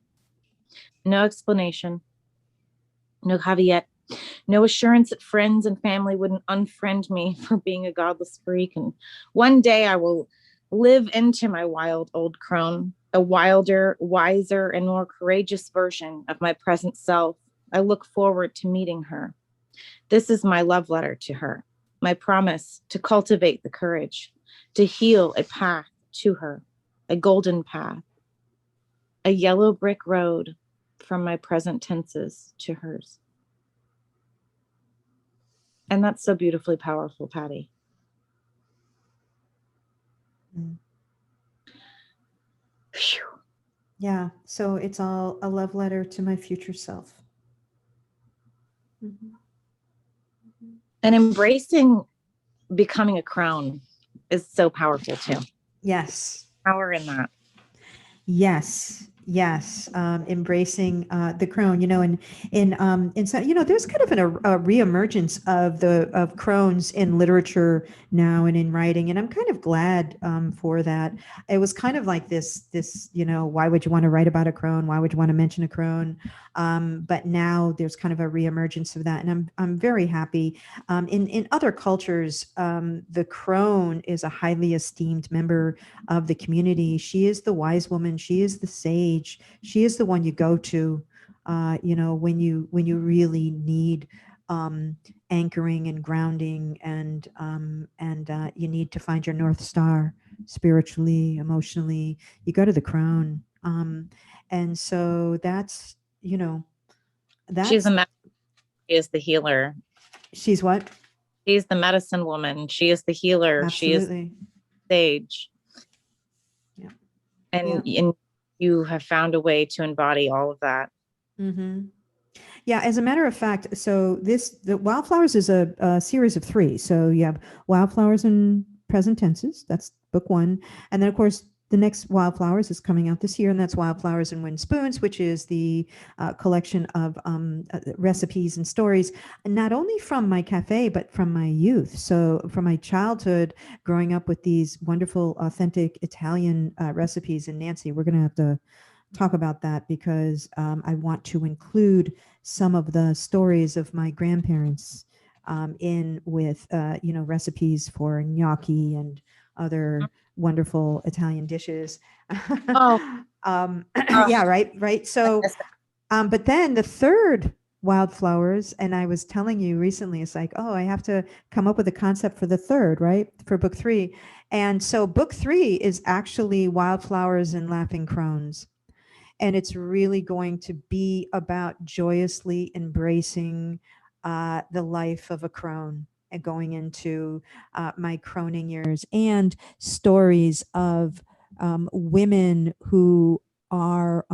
No explanation, no caveat, no assurance that friends and family wouldn't unfriend me for being a godless freak. And one day I will live into my wild old crone, a wilder, wiser, and more courageous version of my present self. I look forward to meeting her. This is my love letter to her, my promise to cultivate the courage, to heal a path to her, a golden path, a yellow brick road from my present tenses to hers. And that's so beautifully powerful, Patti. Mm. Yeah, so it's all a love letter to my future self. Mm-hmm. Mm-hmm. And embracing becoming a crone is so powerful too. Yes. Power in that. Yes. Yes. Embracing the crone, you know, and so, you know, there's kind of a reemergence of crones in literature now and in writing, and I'm kind of glad for that. It was kind of like this, you know, why would you want to write about a crone? Why would you want to mention a crone? But now there's kind of a reemergence of that, and I'm very happy. In other cultures, the crone is a highly esteemed member of the community. She is the wise woman. She is the sage. She is the one you go to, you know, when you really need anchoring and grounding, and you need to find your North Star spiritually, emotionally. You go to the crone, and so that's, you know, that's, She's she is the healer. She's what? She's the medicine woman. She is the healer. Absolutely. She is the sage. Yeah. And you have found a way to embody all of that. Mm-hmm. Yeah, as a matter of fact, so the Wildflowers is a series of 3. So you have Wildflowers in present tenses. That's book 1, and then of course the next Wildflowers is coming out this year, and that's Wildflowers and Wooden Spoons, which is the collection of recipes and stories, not only from my cafe, but from my youth. So from my childhood, growing up with these wonderful, authentic Italian recipes. And Nancy, we're going to have to talk about that because I want to include some of the stories of my grandparents in with, recipes for gnocchi and other wonderful Italian dishes. Oh, Yeah, right. So, but then the third Wildflowers, and I was telling you recently, it's like, oh, I have to come up with a concept for the third, right? For book 3. And so book 3 is actually Wildflowers and Laughing Crones. And it's really going to be about joyously embracing the life of a crone and going into my croning years, and stories of women who are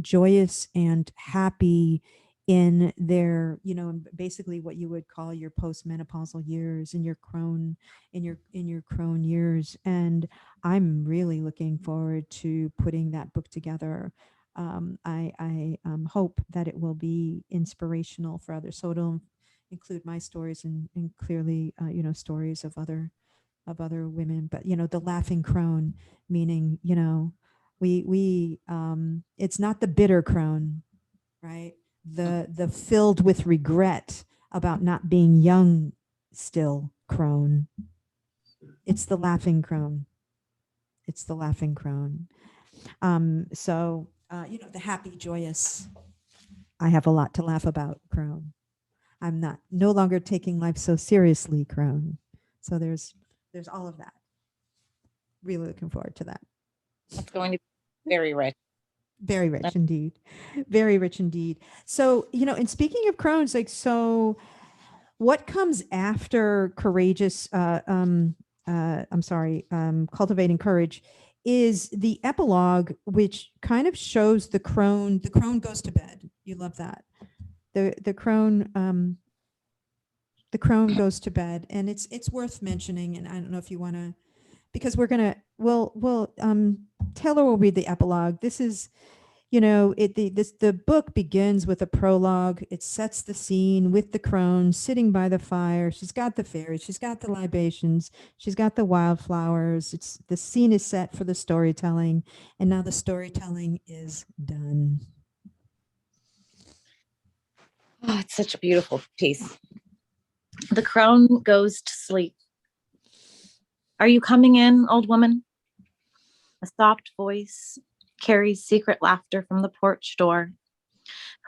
joyous and happy in their, basically what you would call your postmenopausal years, in your crone, in your crone years. And I'm really looking forward to putting that book together. I hope that it will be inspirational for others. So it'll include my stories and clearly, stories of other women. But the laughing crone, meaning we it's not the bitter crone, right? The filled with regret about not being young still crone. It's the laughing crone. It's the laughing crone. So the happy, joyous, I have a lot to laugh about crone. I'm no longer taking life so seriously crone. So there's all of that. Really looking forward to that. it's going to be very rich. Very rich indeed. Very rich indeed. So, and speaking of crones, like, so what comes after courageous, cultivating courage, is the epilogue, which kind of shows the crone goes to bed. You love that. The crone goes to bed, and it's worth mentioning. And I don't know if you want to, because Taylor will read the epilogue. This is, the book begins with a prologue. It sets the scene with the crone sitting by the fire. She's got the fairies, she's got the libations, she's got the wildflowers. The scene is set for the storytelling, and now the storytelling is done. Oh, it's such a beautiful piece. The crone goes to sleep. Are you coming in, old woman? A soft voice carries secret laughter from the porch door,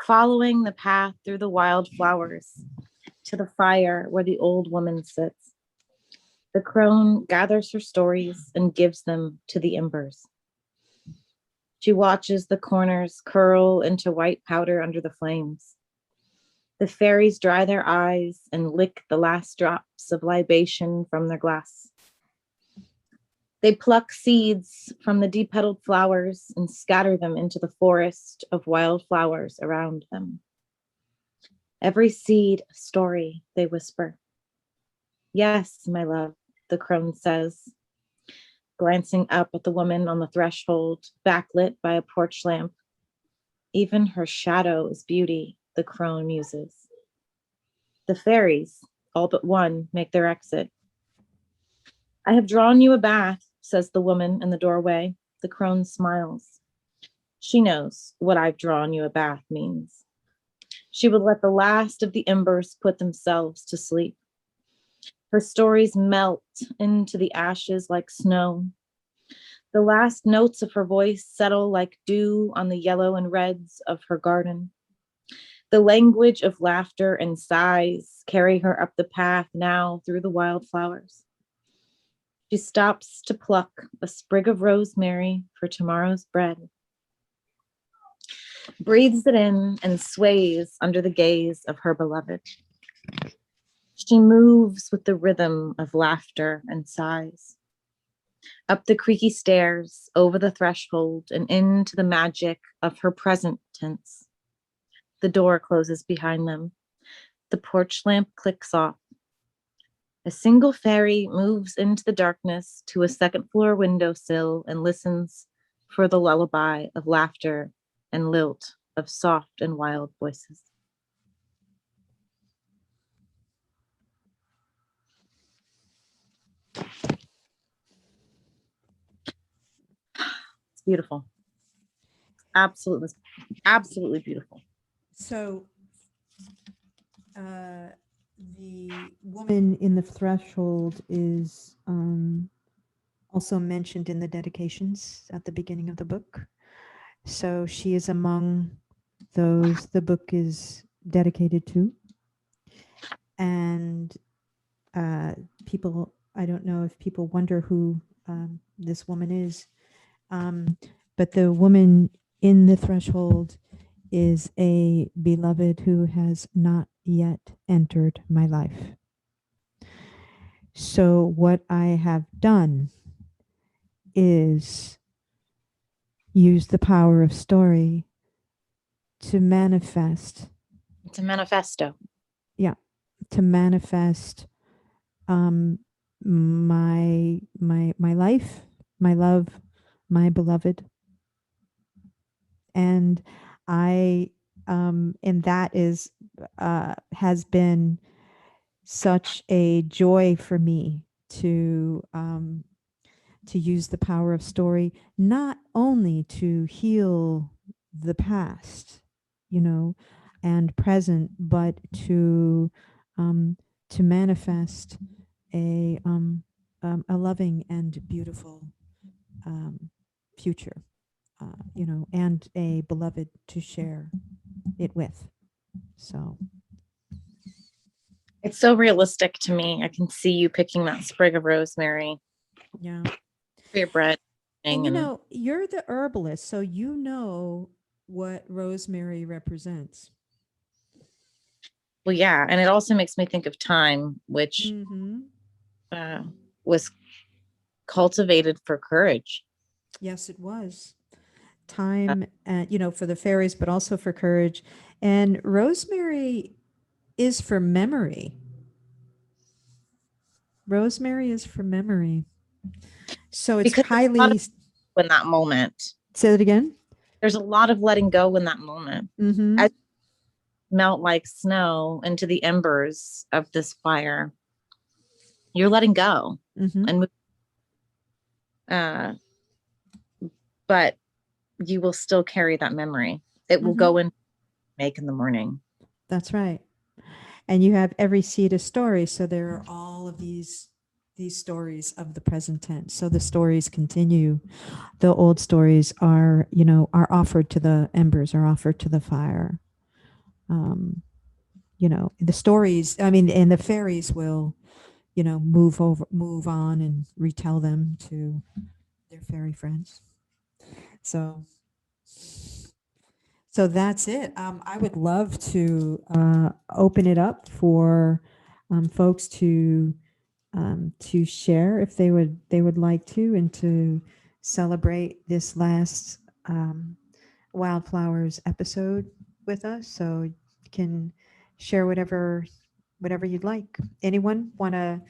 following the path through the wildflowers to the fire where the old woman sits. The crone gathers her stories and gives them to the embers. She watches the corners curl into white powder under the flames. The fairies dry their eyes and lick the last drops of libation from their glass. They pluck seeds from the depetaled flowers and scatter them into the forest of wildflowers around them. Every seed a story, they whisper. Yes, my love, the crone says, glancing up at the woman on the threshold, backlit by a porch lamp. Even her shadow is beauty, the crone muses. The fairies, all but one, make their exit. I have drawn you a bath, says the woman in the doorway. The crone smiles. She knows what I've drawn you a bath means. She would let the last of the embers put themselves to sleep. Her stories melt into the ashes like snow. The last notes of her voice settle like dew on the yellow and reds of her garden. The language of laughter and sighs carry her up the path now through the wildflowers. She stops to pluck a sprig of rosemary for tomorrow's bread, breathes it in and sways under the gaze of her beloved. She moves with the rhythm of laughter and sighs. Up the creaky stairs, over the threshold, and into the magic of her present tense. The door closes behind them. The porch lamp clicks off. A single fairy moves into the darkness to a second-floor windowsill and listens for the lullaby of laughter and lilt of soft and wild voices. It's beautiful. Absolutely, absolutely beautiful. So the woman in the threshold is also mentioned in the dedications at the beginning of the book. So she is among those the book is dedicated to. And people, I don't know if people wonder who this woman is, but the woman in the threshold is a beloved who has not yet entered my life. So what I have done is use the power of story to manifest. It's a manifesto. Yeah, to manifest my life, my love, my beloved, and and that is has been such a joy for me to use the power of story, not only to heal the past, and present, but to manifest a loving and beautiful future, and a beloved to share it with. So it's so realistic to me. I can see you picking that sprig of rosemary. Yeah. For your bread. And you're the herbalist, so you know what rosemary represents. Well, yeah, and it also makes me think of thyme, which was cultivated for courage. Yes, it was. Thyme, for the fairies, but also for courage. And rosemary is for memory. Rosemary is for memory. So it's because highly... in that moment. Say that again? There's a lot of letting go in that moment. As melt like snow into the embers of this fire, you're letting go. And but you will still carry that memory. It will go in make in the morning. That's right. And you have every seed a story. So there are all of these stories of the present tense. So the stories continue. The old stories are, are offered to the embers, are offered to the fire. The stories, and the fairies will, move on and retell them to their fairy friends. So that's it. I would love to open it up for folks to share if they would like to, and to celebrate this last Wildflowers episode with us. So you can share whatever you'd like. Anyone want to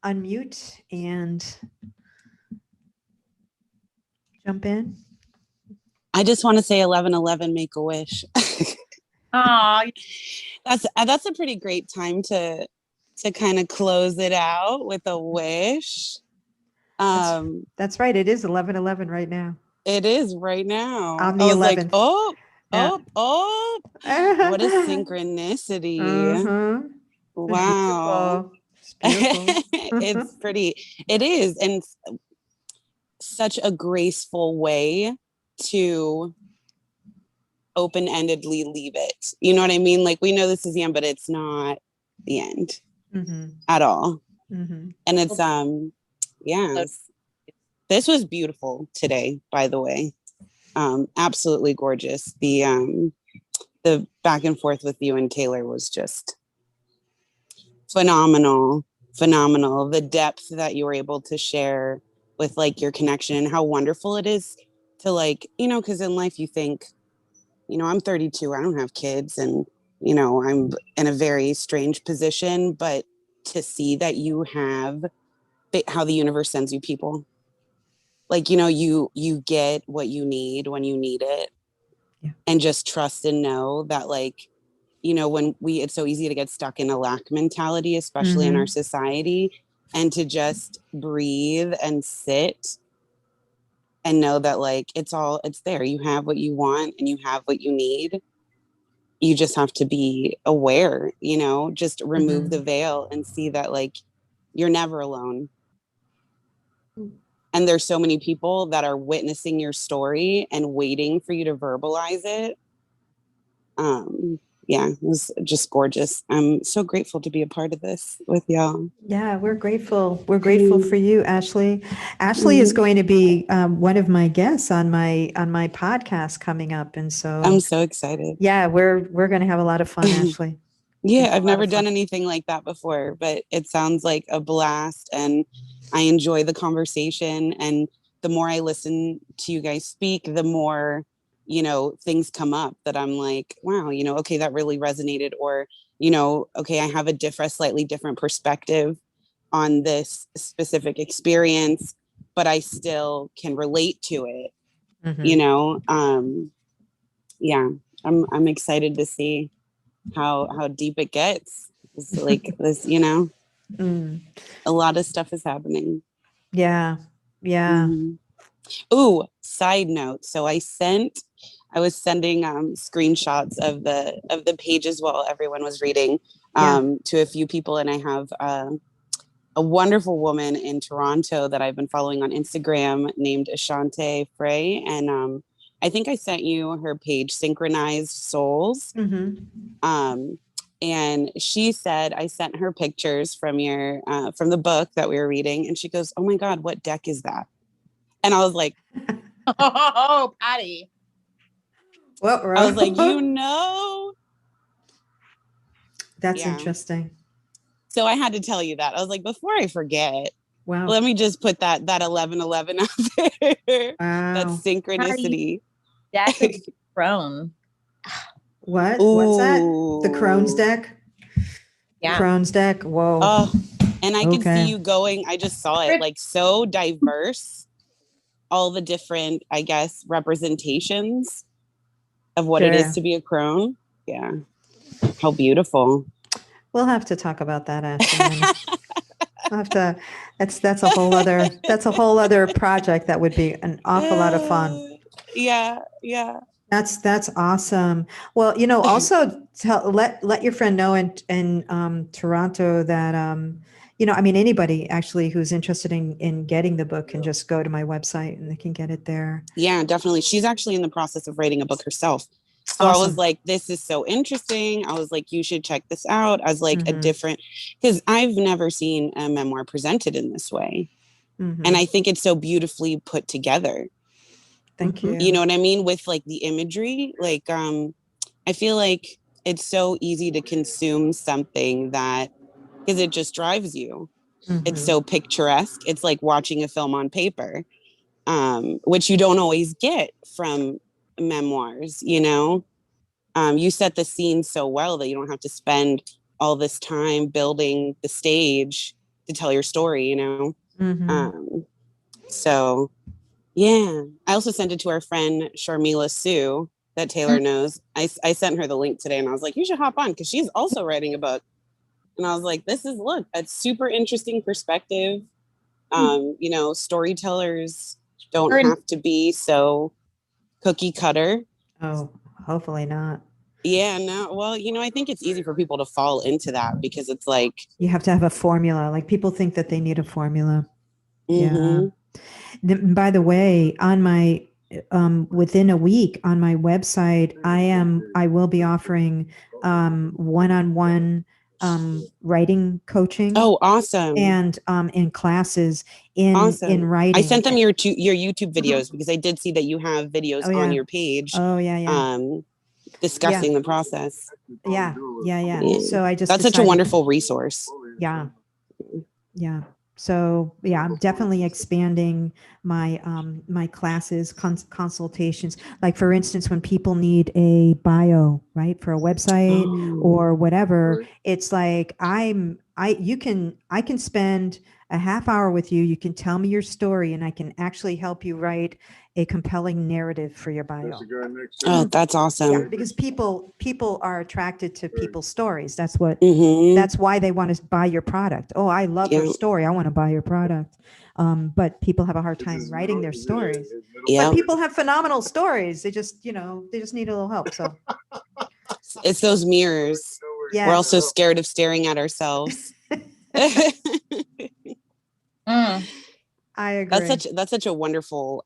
unmute and jump in? I just want to say 11:11, make a wish. Oh, that's a pretty great time to kind of close it out with a wish. That's right. It is 11:11 right now. It is right now. On the 11th. Like, what a synchronicity. Wow. It's beautiful. It is. And such a graceful way to open-endedly leave it. You know what I mean? Like, we know this is the end, but it's not the end at all. And it's this was beautiful today, by the way. Absolutely gorgeous. The back and forth with you and Taylor was just phenomenal. The depth that you were able to share with like your connection, and how wonderful it is to, like, because in life you think, I'm 32, I don't have kids, and I'm in a very strange position, but to see that you have how the universe sends you people. Like, you get what you need when you need it. Yeah. And just trust and know that, like, it's so easy to get stuck in a lack mentality, especially in our society, and to just breathe and sit and know that, like, it's there. You have what you want and you have what you need. You just have to be aware, just remove the veil and see that, like, you're never alone. And there's so many people that are witnessing your story and waiting for you to verbalize it. Yeah, it was just gorgeous. I'm so grateful to be a part of this with y'all. Yeah, we're grateful. We're grateful for you, Ashley. Ashley is going to be one of my guests on my podcast coming up, and so I'm so excited. Yeah, we're going to have a lot of fun, Ashley. Yeah, I've never done anything like that before, but it sounds like a blast, and I enjoy the conversation. And the more I listen to you guys speak, the more things come up that I'm like, wow, okay, that really resonated, or okay, I have a slightly different perspective on this specific experience, but I still can relate to it. Yeah, I'm excited to see how deep it gets. It's like this, a lot of stuff is happening. Yeah. Ooh, side note. So I was sending screenshots of the pages while everyone was reading to a few people, and I have a wonderful woman in Toronto that I've been following on Instagram named Ashante Frey, and I think I sent you her page, Synchronized Souls. And she said, I sent her pictures from from the book that we were reading, and she goes, "Oh my God, what deck is that?" And I was like, "Oh, Patti." What? I was like, That's interesting. So I had to tell you that. I was like, before I forget, wow, let me just put that 1111 out there. Wow. That synchronicity. Deck of crone. What? Ooh. What's that? The Crohn's deck? Yeah. Crohn's deck. Whoa. Oh, and I can see you going. I just saw it, like, so diverse. All the different, I guess, representations of what it is to be a crone. Yeah. How beautiful. We'll have to talk about that, Ashley. We'll have to. That's a whole other project that would be an awful lot of fun. Yeah. That's awesome. Well, also let your friend know in Toronto that anybody actually who's interested in getting the book can just go to my website and they can get it there. Yeah, definitely. She's actually in the process of writing a book herself. So awesome. I was like, this is so interesting. I was like, you should check this out as like a different, because I've never seen a memoir presented in this way. And I think it's so beautifully put together. Thank you. You know what I mean? With like the imagery, like, I feel like it's so easy to consume something that, because it just drives you. It's so picturesque. It's like watching a film on paper, which you don't always get from memoirs, you set the scene so well that you don't have to spend all this time building the stage to tell your story, so yeah. I also sent it to our friend Sharmila Sue that Taylor knows. I sent her the link today and I was like, you should hop on because she's also writing a book. And I was like, this is a super interesting perspective. Storytellers don't have to be so cookie cutter. Oh, hopefully not. Yeah, no. Well, I think it's easy for people to fall into that because it's like you have to have a formula. Like people think that they need a formula. Yeah. By the way, on my within a week on my website, I will be offering one-on-one writing coaching. Oh, awesome. And in classes in writing. I sent them your YouTube videos because I did see that you have videos on your page. Oh yeah. Discussing the process. Yeah. So that's such a wonderful resource. Yeah. So yeah, I'm definitely expanding my my classes, consultations. Like for instance, when people need a bio, right, for a website or whatever, it's like I can spend a half hour with you. You can tell me your story, and I can actually help you write a compelling narrative for your bio. Oh, that's awesome. Yeah, because people are attracted to people's stories. That's what Mhm. that's why they want to buy your product. Oh, I love her Yeah. story. I want to buy your product. But people have a hard time writing their stories. Yeah. But people have phenomenal stories. They just, they just need a little help. So It's those mirrors. yeah, We're also scared of staring at ourselves. Mm. I agree. That's such a wonderful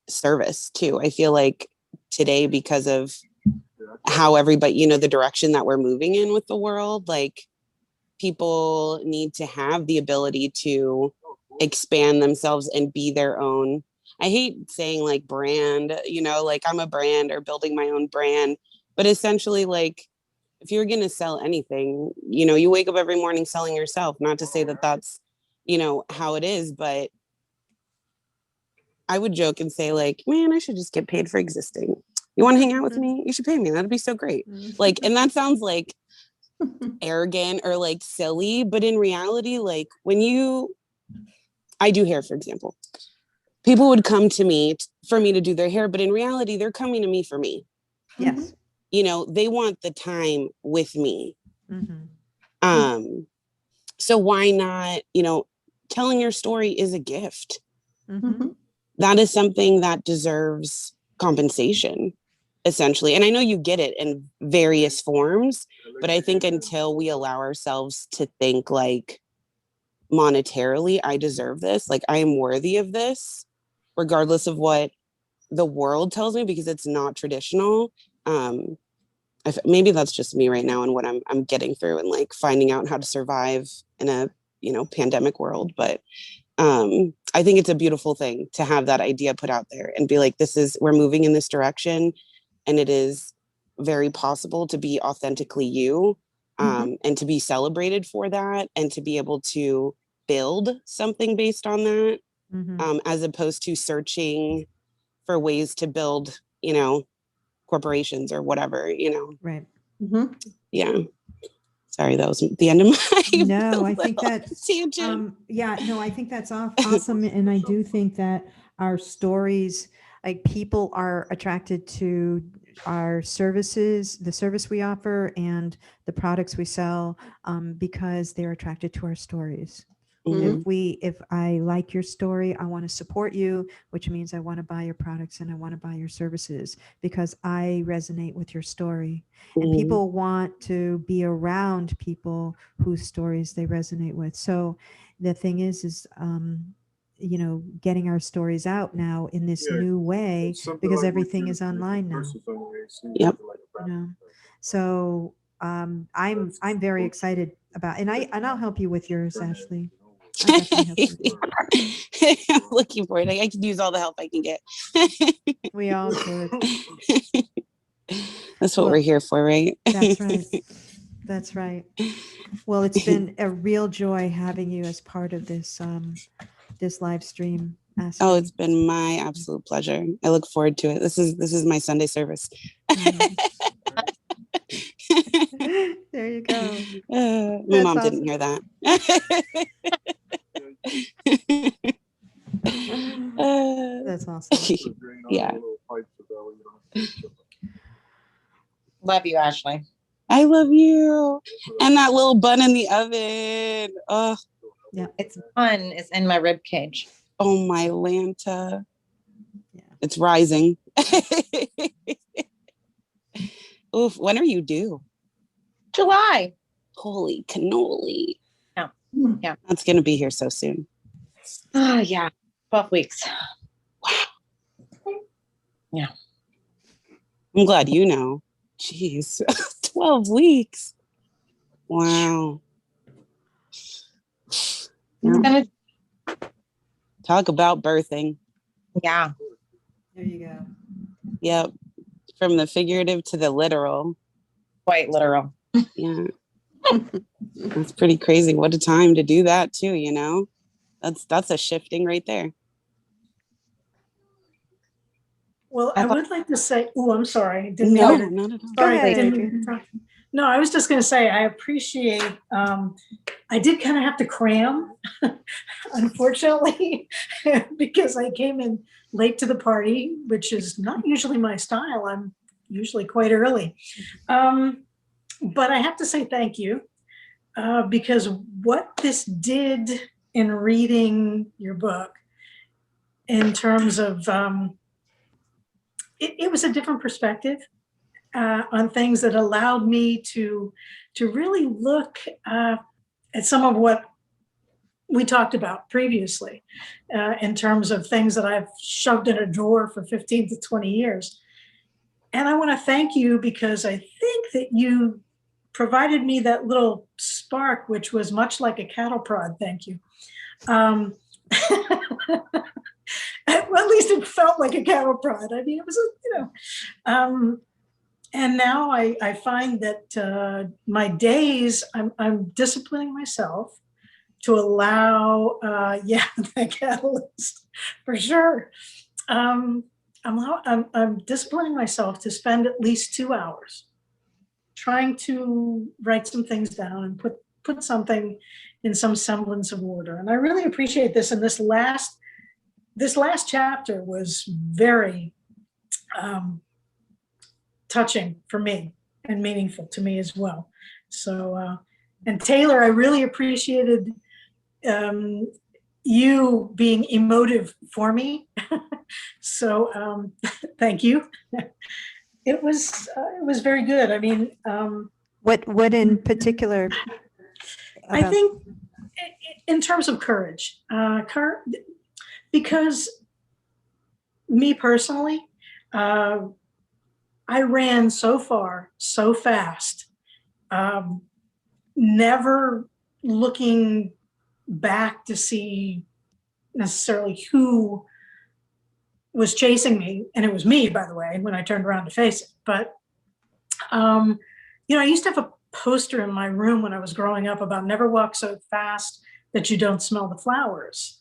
service too. I feel like today, because of how everybody, the direction that we're moving in with the world, like people need to have the ability to expand themselves and be their own. I hate saying like brand, like I'm a brand or building my own brand, but essentially like if you're going to sell anything, you wake up every morning selling yourself, not to say that that's, how it is, but I would joke and say like, man, I should just get paid for existing. You want to hang out with me? You should pay me. That'd be so great. Like, and that sounds like arrogant or like silly, but in reality, like I do hair, for example, people would come to me for me to do their hair, but in reality, they're coming to me for me. Yes. They want the time with me. Mm-hmm. So why not, telling your story is a gift. Mm-hmm. That is something that deserves compensation, essentially. And I know you get it in various forms, but I think until we allow ourselves to think like monetarily, I deserve this, like I am worthy of this, regardless of what the world tells me, because it's not traditional. Maybe that's just me right now and what I'm getting through and like finding out how to survive in a pandemic world. But I think it's a beautiful thing to have that idea put out there and be like, we're moving in this direction, and it is very possible to be authentically you, and to be celebrated for that, and to be able to build something based on that, as opposed to searching for ways to build, corporations or whatever, Right. Yeah. Sorry, that was the end of my No, I think that tangent. no, I think that's awesome. And I do think that our stories, like people are attracted to our services, the service we offer and the products we sell, because they're attracted to our stories. If I like your story, I want to support you, which means I want to buy your products and I want to buy your services because I resonate with your story. And people want to be around people whose stories they resonate with. So the thing is getting our stories out now in this new way because everything is online now. Yep. So I'm very excited about, and I'll help you with yours, Ashley. I'm looking for it. I can use all the help I can get. We all could. That's what we're here for, right? That's right. That's right. Well, it's been a real joy having you as part of this this live stream. Oh, it's been my absolute pleasure. I look forward to it. This is my Sunday service. There you go. My mom didn't hear that. That's awesome. Yeah. Love you, Ashley. I love you. And that little bun in the oven. Oh, yeah. It's fun. It's in my rib cage. Oh, my Lanta. Yeah. It's rising. Oof. When are you due? July. Holy cannoli. Yeah. Yeah. That's going to be here so soon. Oh, yeah. 12 weeks. Wow. Yeah. I'm glad you know. Jeez. 12 weeks. Wow. Yeah. Talk about birthing. Yeah. There you go. Yep. From the figurative to the literal. Quite literal. Yeah. That's pretty crazy. What a time to do that too, That's a shifting right there. Well, I would like to say, oh, I'm sorry. No, not at all. Go Sorry, ahead, didn't Adrian. mean to interrupt. No, I was just going to say, I appreciate, I did kind of have to cram, unfortunately, because I came in late to the party, which is not usually my style. I'm usually quite early. But I have to say thank you, because what this did in reading your book, in terms of, it was a different perspective on things that allowed me to really look at some of what we talked about previously, in terms of things that I've shoved in a drawer for 15 to 20 years. And I want to thank you, because I think that you provided me that little spark, which was much like a cattle prod. Thank you. Well, at least it felt like a cattle prod. I mean, it was, and now I find that my days, I'm disciplining myself to allow, the catalyst for sure. I'm disciplining myself to spend at least 2 hours trying to write some things down and put something in some semblance of order. And I really appreciate this. And this last chapter was very touching for me and meaningful to me as well. So, and Taylor, I really appreciated you being emotive for me. So thank you. It was very good. I mean, What in particular? I think in terms of courage, because me personally, I ran so far, so fast, never looking back to see necessarily who was chasing me. And it was me, by the way, when I turned around to face it. But, I used to have a poster in my room when I was growing up about never walk so fast that you don't smell the flowers.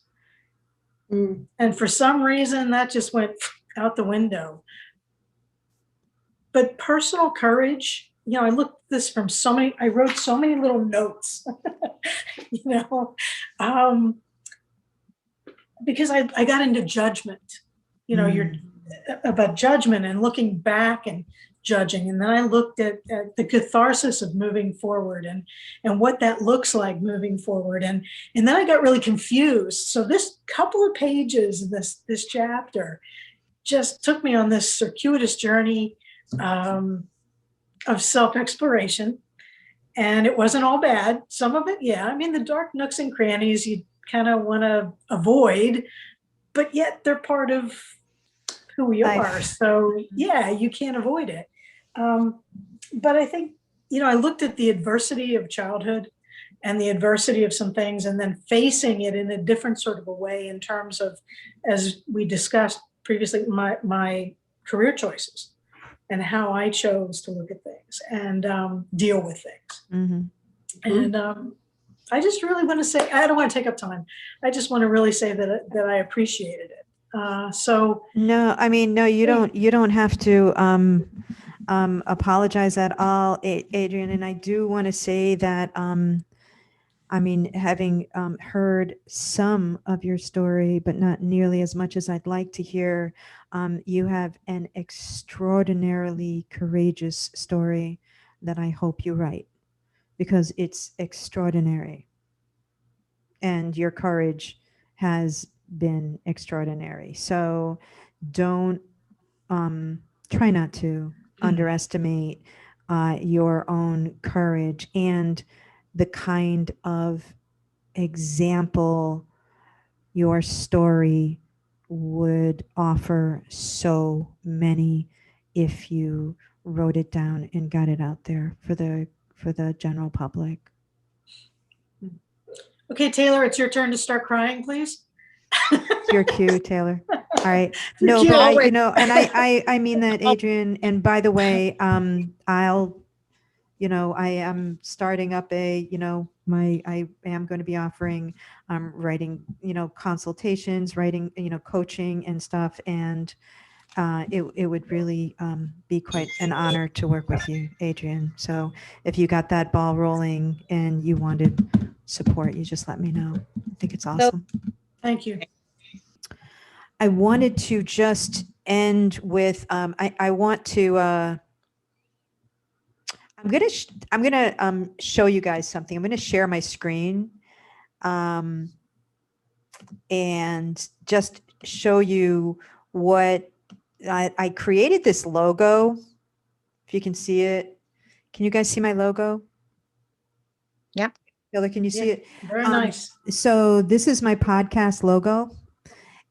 Mm. And for some reason that just went out the window. But personal courage, I looked at this from I wrote so many little notes, because I got into judgment, you're about judgment and looking back and judging. And then I looked at the catharsis of moving forward and what that looks like moving forward. And then I got really confused. So this couple of pages in this chapter just took me on this circuitous journey of self-exploration. And it wasn't all bad. Some of it, yeah. I mean, the dark nooks and crannies you kind of want to avoid, but yet they're part of who we are. So yeah, you can't avoid it. But I think, I looked at the adversity of childhood and the adversity of some things, and then facing it in a different sort of a way in terms of, as we discussed previously, my career choices and how I chose to look at things and deal with things. Mm-hmm. And I just really want to say, I don't want to take up time. I just want to really say that I appreciated it. No, I mean, no, you don't have to apologize at all, Adrian. And I do want to say that, having heard some of your story, but not nearly as much as I'd like to hear, you have an extraordinarily courageous story that I hope you write, because it's extraordinary. And your courage has been extraordinary. So don't try not to underestimate your own courage and the kind of example your story would offer so many if you wrote it down and got it out there for the general public. Okay, Taylor, it's your turn to start crying, please. It's your cue, Taylor. All right. No, but I mean that, Adrian. And by the way, I'll I am starting up I am going to be offering writing, consultations, writing, coaching and stuff. And it would really be quite an honor to work with you, Adrian. So if you got that ball rolling and you wanted support, you just let me know. I think it's awesome. Thank you. I wanted to just end with, I want to, I'm gonna show you guys something. I'm gonna share my screen, and just show you what I created. This logo. If you can see it, can you guys see my logo? Yeah. Taylor, can you see it? Very nice. So this is my podcast logo.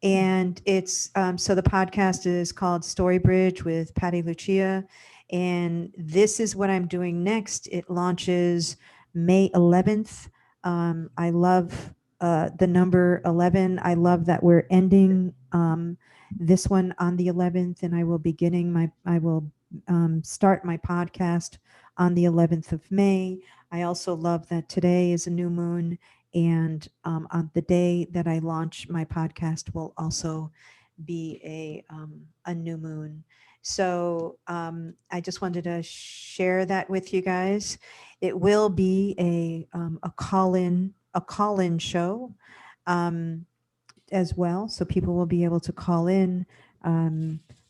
And it's, so the podcast is called Story Bridge with Patti Lucia. And this is what I'm doing next. It launches May 11th. I love the number 11. I love that we're ending this one on the 11th, and I will start my podcast on the 11th of May. I also love that today is a new moon, and on the day that I launch my podcast will also be a new moon. So I just wanted to share that with you guys. It will be a call-in show as well, so people will be able to call in.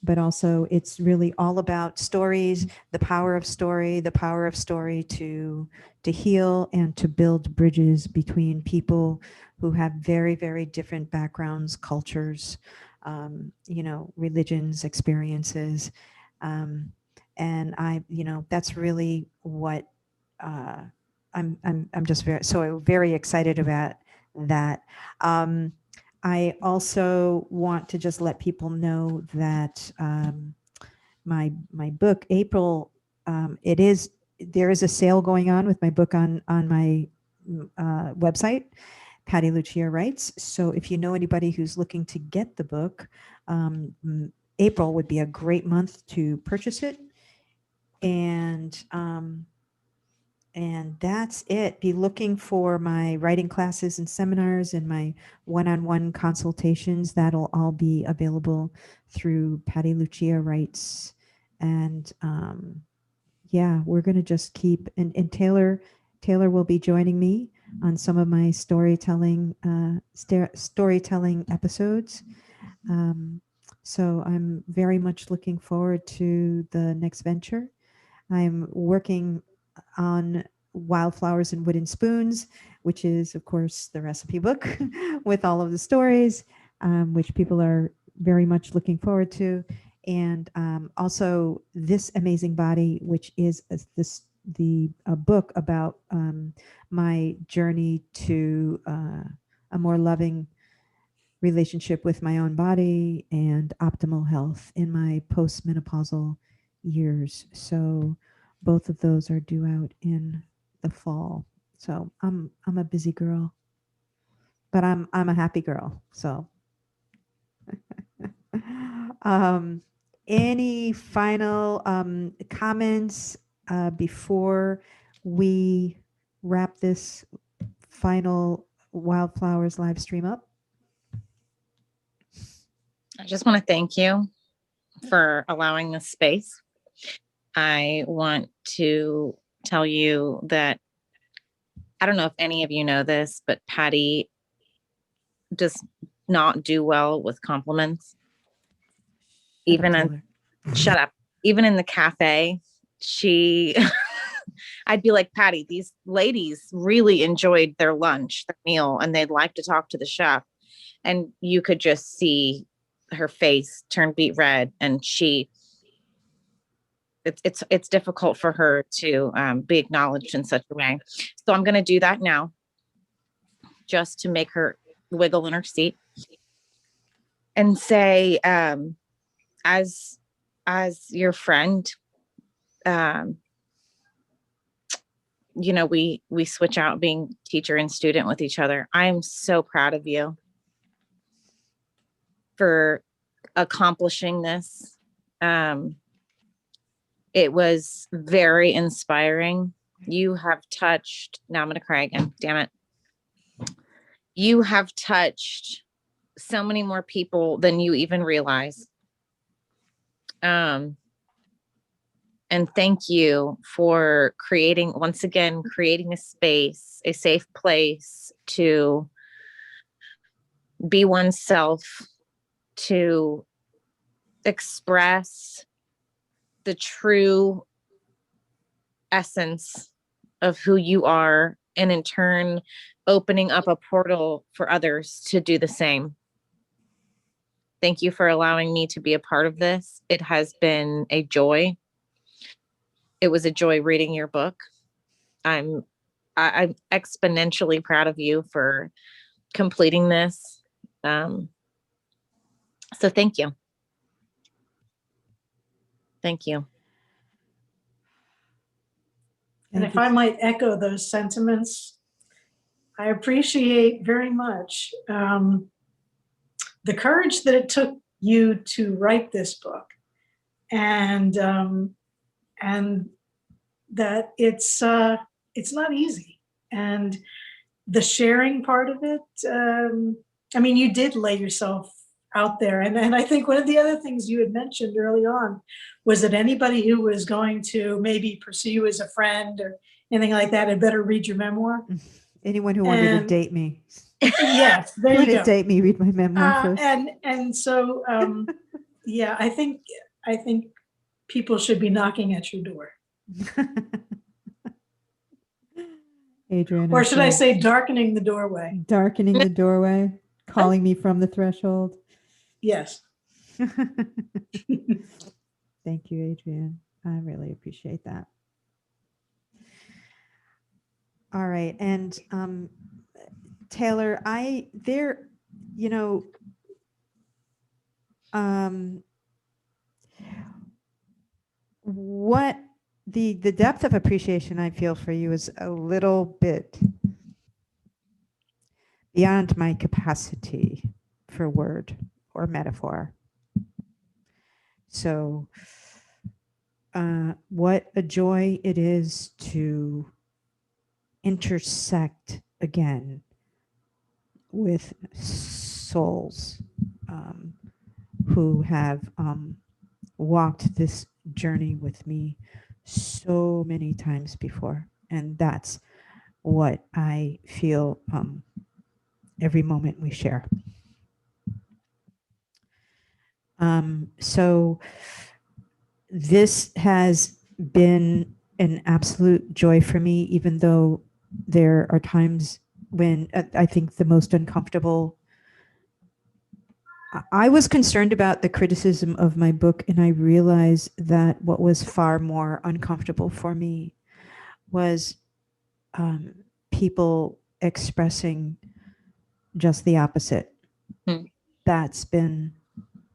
But also, it's really all about stories, the power of story to heal and to build bridges between people who have very, very different backgrounds, cultures, religions, experiences. And that's really what I'm just very excited about that. I also want to just let people know that my book, April, there is a sale going on with my book on my website, Patti Lucia Writes. So if you know anybody who's looking to get the book, April would be a great month to purchase it. And that's it. Be looking for my writing classes and seminars and my one-on-one consultations. That'll all be available through Patti Lucia Writes. And we're going to just keep, and Taylor will be joining me on some of my storytelling episodes. So I'm very much looking forward to the next venture. I'm working on Wildflowers and Wooden Spoons, which is, of course, the recipe book with all of the stories, which people are very much looking forward to. And also This Amazing Body, which is the book about my journey to a more loving relationship with my own body and optimal health in my postmenopausal years. So both of those are due out in the fall. So I'm a busy girl, but I'm a happy girl. So any final comments before we wrap this final Wildflowers live stream up? I just want to thank you for allowing this space. I want to tell you that I don't know if any of you know this, but Patti does not do well with compliments. Shut up. Even in the cafe, I'd be like, Patti, these ladies really enjoyed their lunch, their meal, and they'd like to talk to the chef. And you could just see her face turn beet red, and it's difficult for her to be acknowledged in such a way. So I'm going to do that now, just to make her wiggle in her seat and say, as your friend, we switch out being teacher and student with each other. I'm so proud of you for accomplishing this. It was very inspiring. You have touched, now I'm going to cry again. Damn it. You have touched so many more people than you even realize. And thank you for once again, creating a space, a safe place to be oneself, to express the true essence of who you are, and in turn, opening up a portal for others to do the same. Thank you for allowing me to be a part of this. It has been a joy. It was a joy reading your book. I'm exponentially proud of you for completing this. So thank you. Thank you. And if I might echo those sentiments, I appreciate very much the courage that it took you to write this book, and that it's not easy, and the sharing part of it. I mean, you did lay yourself out there, and I think one of the other things you had mentioned early on was that anybody who was going to maybe pursue you as a friend or anything like that had better read your memoir. Anyone who wanted to date me. Yes, there you go. Date me, read my memoir first. And so, yeah, I think people should be knocking at your door. Adrian. Or should I say darkening the doorway? Darkening the doorway, calling me from the threshold. Yes. Thank you, Adrian. I really appreciate that. All right. And Taylor, what the depth of appreciation I feel for you is a little bit beyond my capacity for word or metaphor. So what a joy it is to intersect again with souls who have walked this journey with me so many times before. And that's what I feel every moment we share. So this has been an absolute joy for me, even though there are times when I think the most uncomfortable. I was concerned about the criticism of my book, and I realized that what was far more uncomfortable for me was people expressing just the opposite. That's been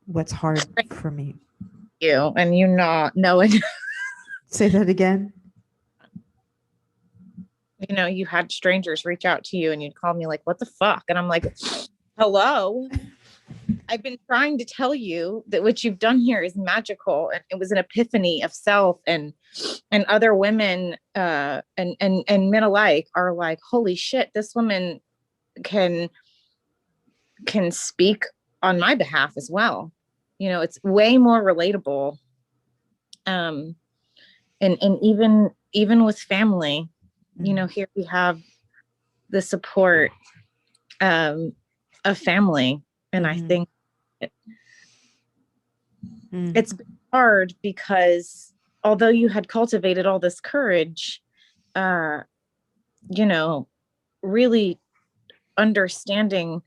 what's hard for me. You and you not knowing. Say that again. You know, you had strangers reach out to you and you'd call me like, what the fuck? And I'm like, hello. I've been trying to tell you that what you've done here is magical. And it was an epiphany of self, and other women and men alike are like, holy shit, this woman can speak on my behalf as well. You know, it's way more relatable. And even with family, you know, here we have the support of family. And I think it's been hard because although you had cultivated all this courage, you know, really understanding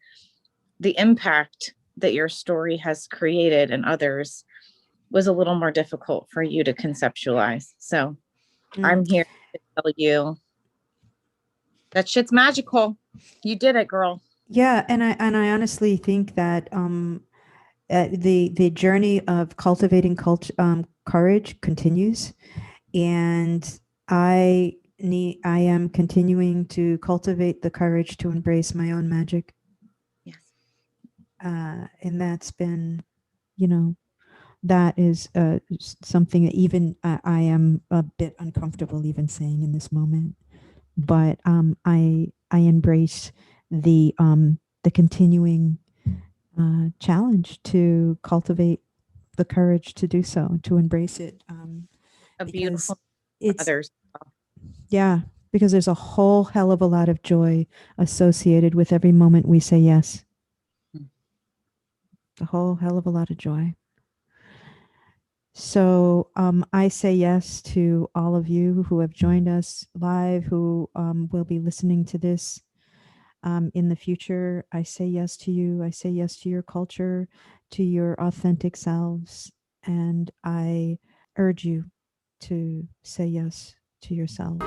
the impact that your story has created in others was a little more difficult for you to conceptualize. So I'm here to tell you that shit's magical. You did it, girl. Yeah, and I honestly think that the journey of cultivating courage continues, and I am continuing to cultivate the courage to embrace my own magic. Yes. And that's been, you know, that is something that even I am a bit uncomfortable even saying in this moment. But I embrace the continuing challenge to cultivate the courage to do so, to embrace it. A Because beautiful it's others. yeah, because there's a whole hell of a lot of joy associated with every moment we say yes. A whole hell of a lot of joy. So I say yes to all of you who have joined us live, who will be listening to this in the future. I say yes to you. I say yes to your culture, to your authentic selves. And I urge you to say yes to yourselves.